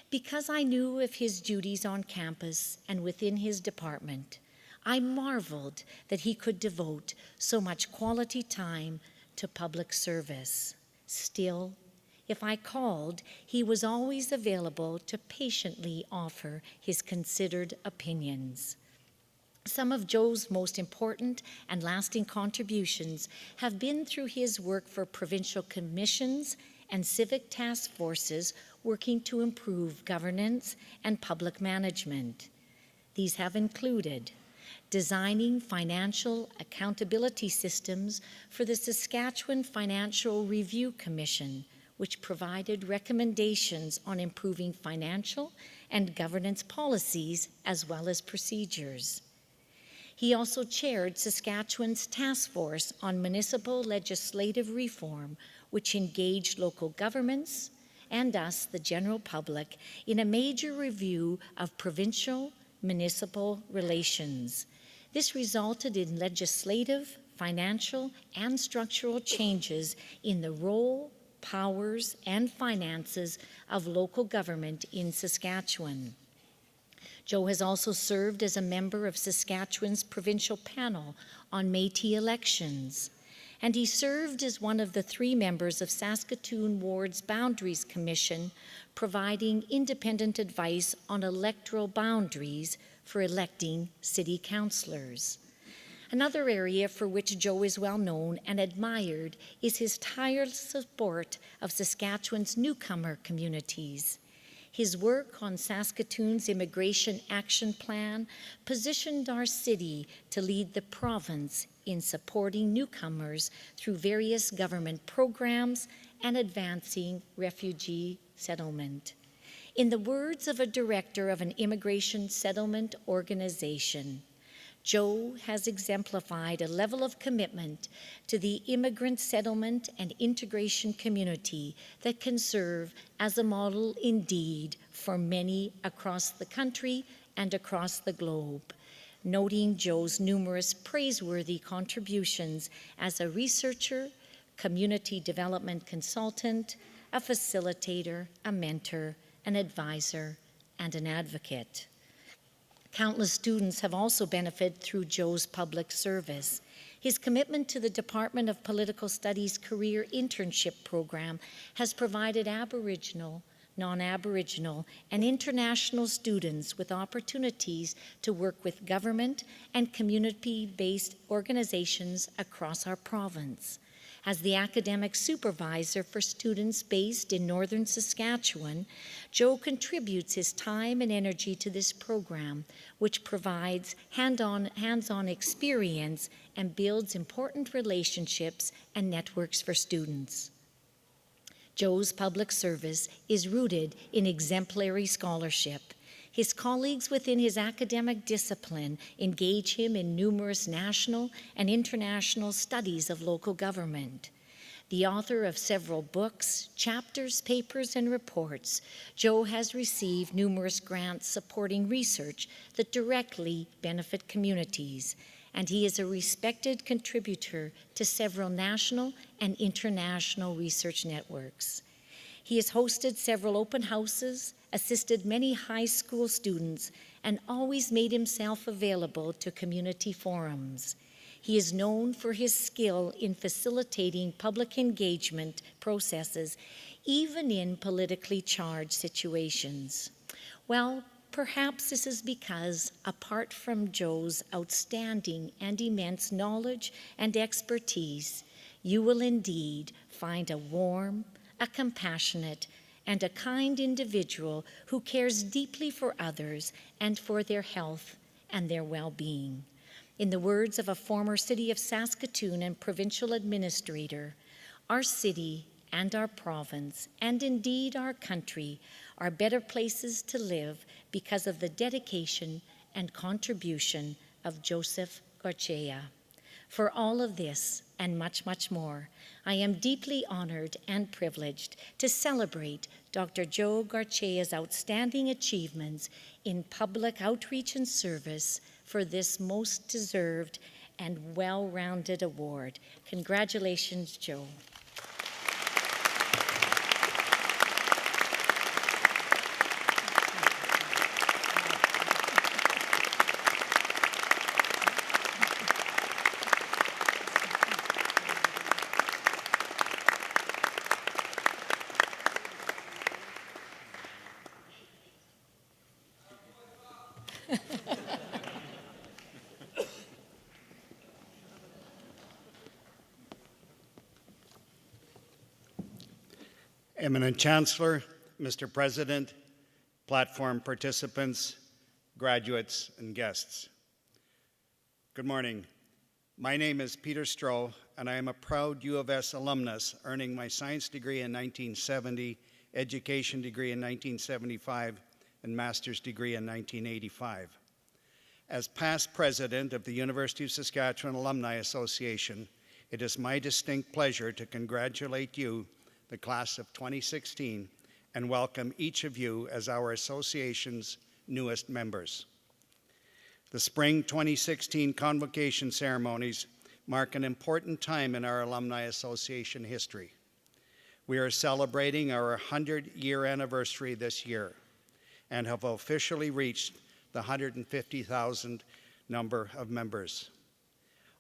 "Because I knew of his duties on campus and within his department, I marveled that he could devote so much quality time to public service. Still, if I called, he was always available to patiently offer his considered opinions." Some of Joe's most important and lasting contributions have been through his work for provincial commissions and civic task forces working to improve governance and public management. These have included designing financial accountability systems for the Saskatchewan Financial Review Commission, which provided recommendations on improving financial and governance policies as well as procedures. He also chaired Saskatchewan's task force on municipal legislative reform, which engaged local governments and us, the general public, in a major review of provincial municipal relations. This resulted in legislative, financial, and structural changes in the role, powers, and finances of local government in Saskatchewan. Joe has also served as a member of Saskatchewan's provincial panel on Métis elections, and he served as one of the 3 members of Saskatoon Ward's Boundaries Commission, providing independent advice on electoral boundaries for electing city councillors. Another area for which Joe is well known and admired is his tireless support of Saskatchewan's newcomer communities. His work on Saskatoon's Immigration Action Plan positioned our city to lead the province in supporting newcomers through various government programs and advancing refugee settlement. In the words of a director of an immigration settlement organization, Joe has exemplified a level of commitment to the immigrant settlement and integration community that can serve as a model indeed for many across the country and across the globe, noting Joe's numerous praiseworthy contributions as a researcher, community development consultant, a facilitator, a mentor, an advisor, and an advocate. Countless students have also benefited through Joe's public service. His commitment to the Department of Political Studies Career Internship Program has provided Aboriginal, non-Aboriginal, and international students with opportunities to work with government and community-based organizations across our province. As the academic supervisor for students based in northern Saskatchewan, Joe contributes his time and energy to this program, which provides hands-on experience and builds important relationships and networks for students. Joe's public service is rooted in exemplary scholarship. His colleagues within his academic discipline engage him in numerous national and international studies of local government. The author of several books, chapters, papers, and reports, Joe has received numerous grants supporting research that directly benefit communities, and he is a respected contributor to several national and international research networks. He has hosted several open houses, assisted many high school students, and always made himself available to community forums. He is known for his skill in facilitating public engagement processes, even in politically charged situations. Well, perhaps this is because, apart from Joe's outstanding and immense knowledge and expertise, you will indeed find a warm, a compassionate, and a kind individual who cares deeply for others and for their health and their well-being. In the words of a former City of Saskatoon and provincial administrator, our city and our province, and indeed our country, are better places to live because of the dedication and contribution of Joseph Garcia. For all of this and much, much more, I am deeply honored and privileged to celebrate Dr. Joe Garcia's outstanding achievements in public outreach and service for this most deserved and well-rounded award. Congratulations, Joe. Eminent Chancellor, Mr. President, platform participants, graduates, and guests. Good morning. My name is Peter Stroh, and I am a proud U of S alumnus, earning my science degree in 1970, education degree in 1975, and master's degree in 1985. As past president of the University of Saskatchewan Alumni Association, it is my distinct pleasure to congratulate you, the class of 2016, and welcome each of you as our association's newest members. The spring 2016 convocation ceremonies mark an important time in our Alumni Association history. We are celebrating our 100-year anniversary this year and have officially reached the 150,000 number of members.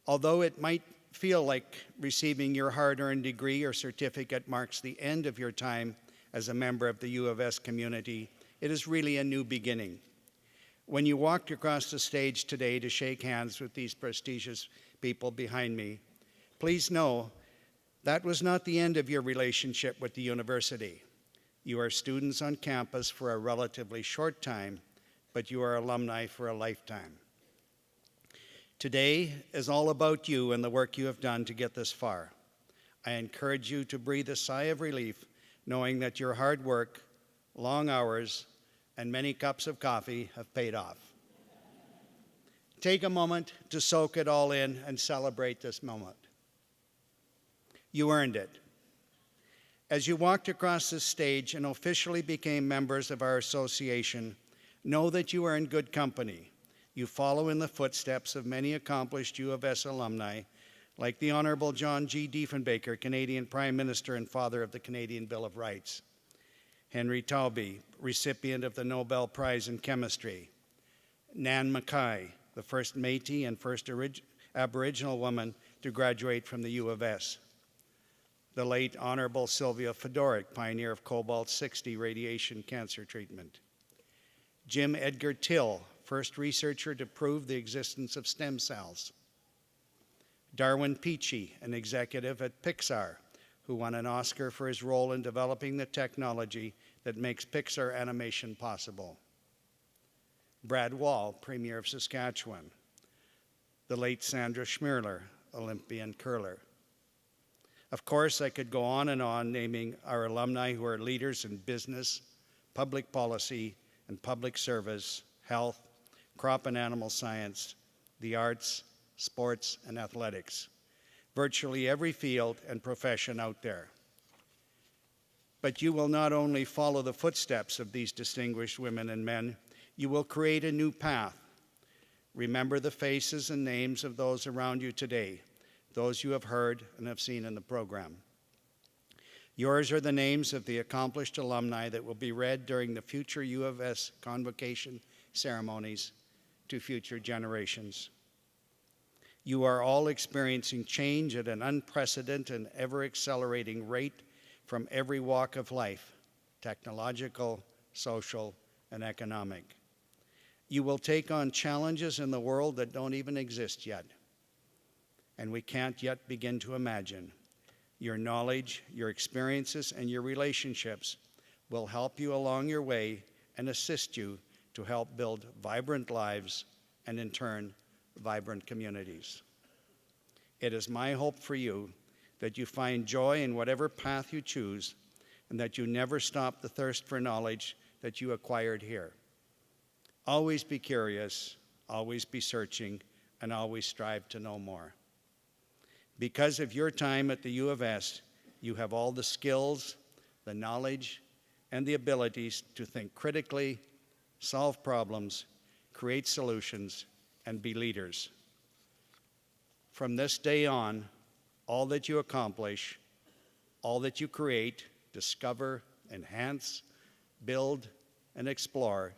Although it might feel like receiving your hard-earned degree or certificate marks the end of your time as a member of the U of S community, it is really a new beginning. When you walked across the stage today to shake hands with these prestigious people behind me, please know that was not the end of your relationship with the university. You are students on campus for a relatively short time, but you are alumni for a lifetime. Today is all about you and the work you have done to get this far. I encourage you to breathe a sigh of relief knowing that your hard work, long hours, and many cups of coffee have paid off. Take a moment to soak it all in and celebrate this moment. You earned it. As you walked across this stage and officially became members of our association, know that you are in good company. You follow in the footsteps of many accomplished U of S alumni, like the Honorable John G. Diefenbaker, Canadian Prime Minister and father of the Canadian Bill of Rights; Henry Taubé, recipient of the Nobel Prize in Chemistry; Nan Mackay, the first Métis and first Aboriginal woman to graduate from the U of S; the late Honorable Sylvia Fedoric, pioneer of cobalt-60 radiation cancer treatment; Jim Edgar Till, first researcher to prove the existence of stem cells; Darwin Peachy, an executive at Pixar, who won an Oscar for his role in developing the technology that makes Pixar animation possible; Brad Wall, Premier of Saskatchewan; the late Sandra Schmirler, Olympian curler. Of course, I could go on and on naming our alumni who are leaders in business, public policy, and public service, health, crop and animal science, the arts, sports, and athletics, virtually every field and profession out there. But you will not only follow the footsteps of these distinguished women and men, you will create a new path. Remember the faces and names of those around you today, those you have heard and have seen in the program. Yours are the names of the accomplished alumni that will be read during the future U of S convocation ceremonies to future generations. You are all experiencing change at an unprecedented and ever-accelerating rate from every walk of life, technological, social, and economic. You will take on challenges in the world that don't even exist yet, and we can't yet begin to imagine. Your knowledge, your experiences, and your relationships will help you along your way and assist you to help build vibrant lives and in turn, vibrant communities. It is my hope for you that you find joy in whatever path you choose and that you never stop the thirst for knowledge that you acquired here. Always be curious, always be searching, and always strive to know more. Because of your time at the U of S, you have all the skills, the knowledge, and the abilities to think critically, solve problems, create solutions, and be leaders. From this day on, all that you accomplish, all that you create, discover, enhance, build, and explore,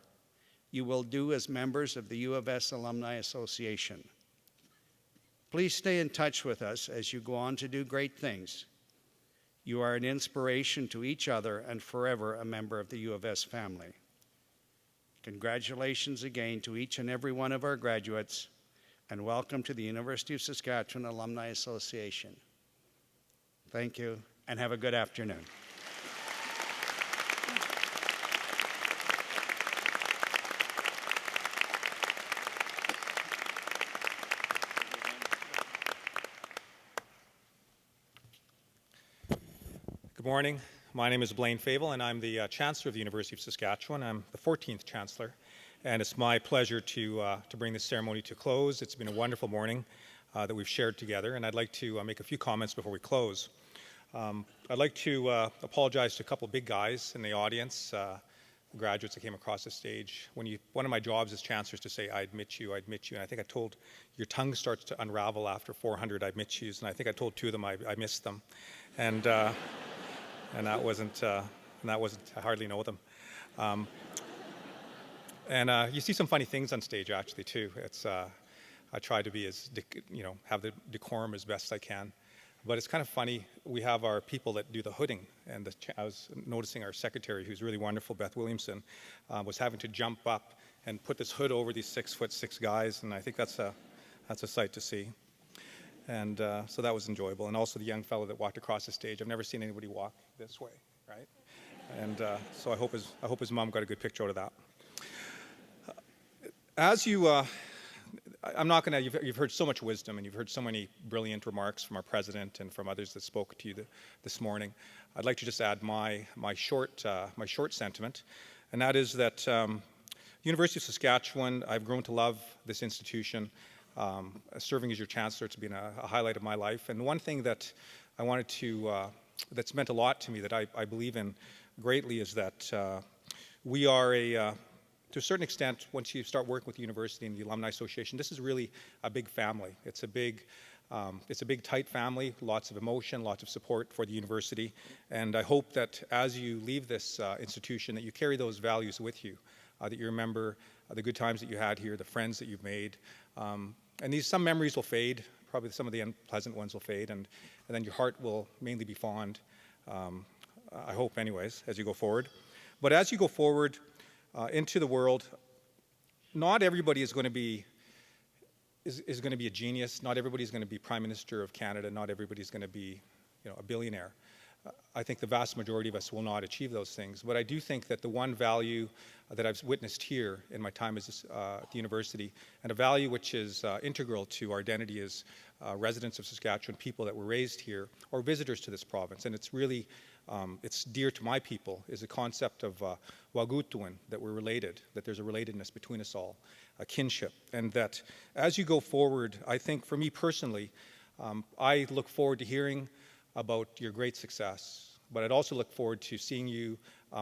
you will do as members of the U of S Alumni Association. Please stay in touch with us as you go on to do great things. You are an inspiration to each other and forever a member of the U of S family. Congratulations again to each and every one of our graduates, and welcome to the University of Saskatchewan Alumni Association. Thank you, and have a good afternoon. Good morning. My name is Blaine Fable, and I'm the Chancellor of the University of Saskatchewan. I'm the 14th Chancellor, and it's my pleasure to bring this ceremony to close. It's been a wonderful morning that we've shared together, and I'd like to make a few comments before we close. I'd like to apologize to a couple of big guys in the audience, graduates that came across the stage. One of my jobs as Chancellor is to say, I admit you, and I think I told, your tongue starts to unravel after 400 I admit yous, and I think I told 2 of them I missed them. And that wasn't, I hardly know them. You see some funny things on stage, actually, too. It's, I try to be as, have the decorum as best I can. But it's kind of funny, we have our people that do the hooding, and I was noticing our secretary, who's really wonderful, Beth Williamson, was having to jump up and put this hood over these 6'6" guys, and I think that's a sight to see. And so that was enjoyable. And also the young fellow that walked across the stage. I've never seen anybody walk this way, right? And so I hope his mom got a good picture out of that. As you, I'm not going to, you've heard so much wisdom and you've heard so many brilliant remarks from our president and from others that spoke to you this morning. I'd like to just add my short sentiment, and that is that University of Saskatchewan, I've grown to love this institution. Serving as your chancellor, it's been a highlight of my life. And one thing that I wanted to, that's meant a lot to me, that I believe in greatly, is that we are to a certain extent, once you start working with the university and the Alumni Association, this is really a big family. It's a big, tight family, lots of emotion, lots of support for the university. And I hope that as you leave this institution, that you carry those values with you, that you remember the good times that you had here, the friends that you've made. And some memories will fade, probably some of the unpleasant ones will fade, and then your heart will mainly be fond, I hope anyways, as you go forward. But as you go forward into the world, not everybody is going to be a genius, not everybody is going to be Prime Minister of Canada, not everybody is going to be a billionaire. I think the vast majority of us will not achieve those things, but I do think that the one value that I've witnessed here in my time at the university, and a value which is integral to our identity as residents of Saskatchewan, people that were raised here, or visitors to this province, and it's really, it's dear to my people, is the concept of wagutuan, that we're related, that there's a relatedness between us all, a kinship, and that as you go forward, I think for me personally, I look forward to hearing about your great success, but I'd also look forward to seeing you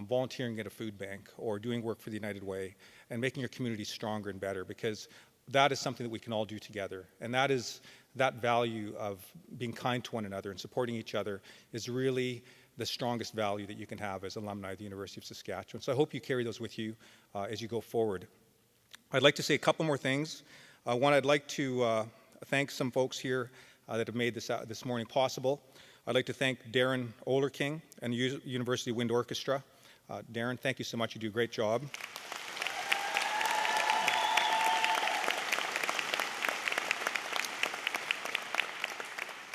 volunteering at a food bank or doing work for the United Way and making your community stronger and better, because that is something that we can all do together. And that value of being kind to one another and supporting each other is really the strongest value that you can have as alumni of the University of Saskatchewan. So I hope you carry those with you as you go forward. I'd like to say a couple more things. One, I'd like to thank some folks here that have made this morning possible. I'd like to thank Darren Olerking and the University Wind Orchestra. Darren, thank you so much. You do a great job.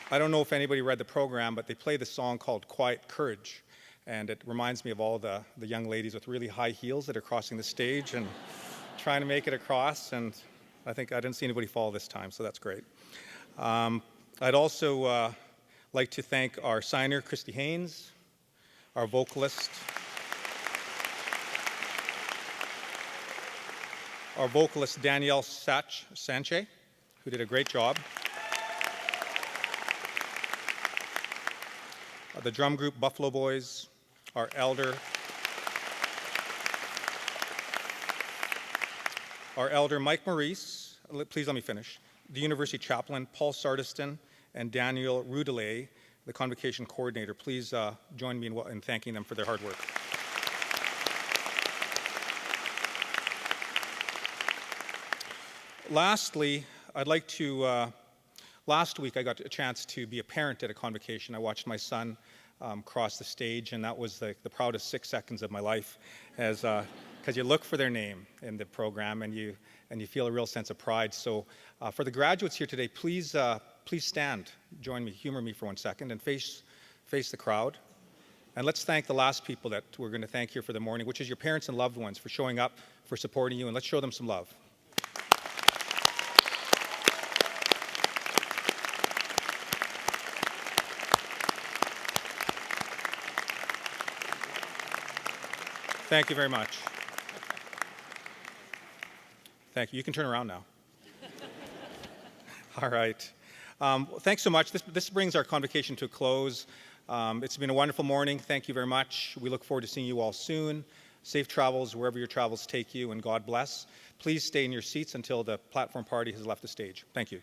I don't know if anybody read the program, but they play this song called Quiet Courage. And it reminds me of all the young ladies with really high heels that are crossing the stage and trying to make it across. And I think I didn't see anybody fall this time, so that's great. I'd also like to thank our signer, Christy Haynes, our vocalist, Danielle Sanche, who did a great job. The drum group Buffalo Boys, our elder Mike Maurice, please let me finish, the University Chaplain Paul Sardiston, and Daniel Rudelet, the Convocation Coordinator. Please join me in thanking them for their hard work. Lastly, I'd like to, last week I got a chance to be a parent at a convocation. I watched my son cross the stage, and that was the proudest 6 seconds of my life, because you look for their name in the program and you feel a real sense of pride. So for the graduates here today, please stand, join me, humor me for 1 second, and face the crowd. And let's thank the last people that we're going to thank here for the morning, which is your parents and loved ones for showing up, for supporting you, and let's show them some love. Thank you very much. Thank you. You can turn around now. All right. Thanks so much. This brings our convocation to a close. It's been a wonderful morning. Thank you very much. We look forward to seeing you all soon. Safe travels wherever your travels take you, and God bless. Please stay in your seats until the platform party has left the stage. Thank you.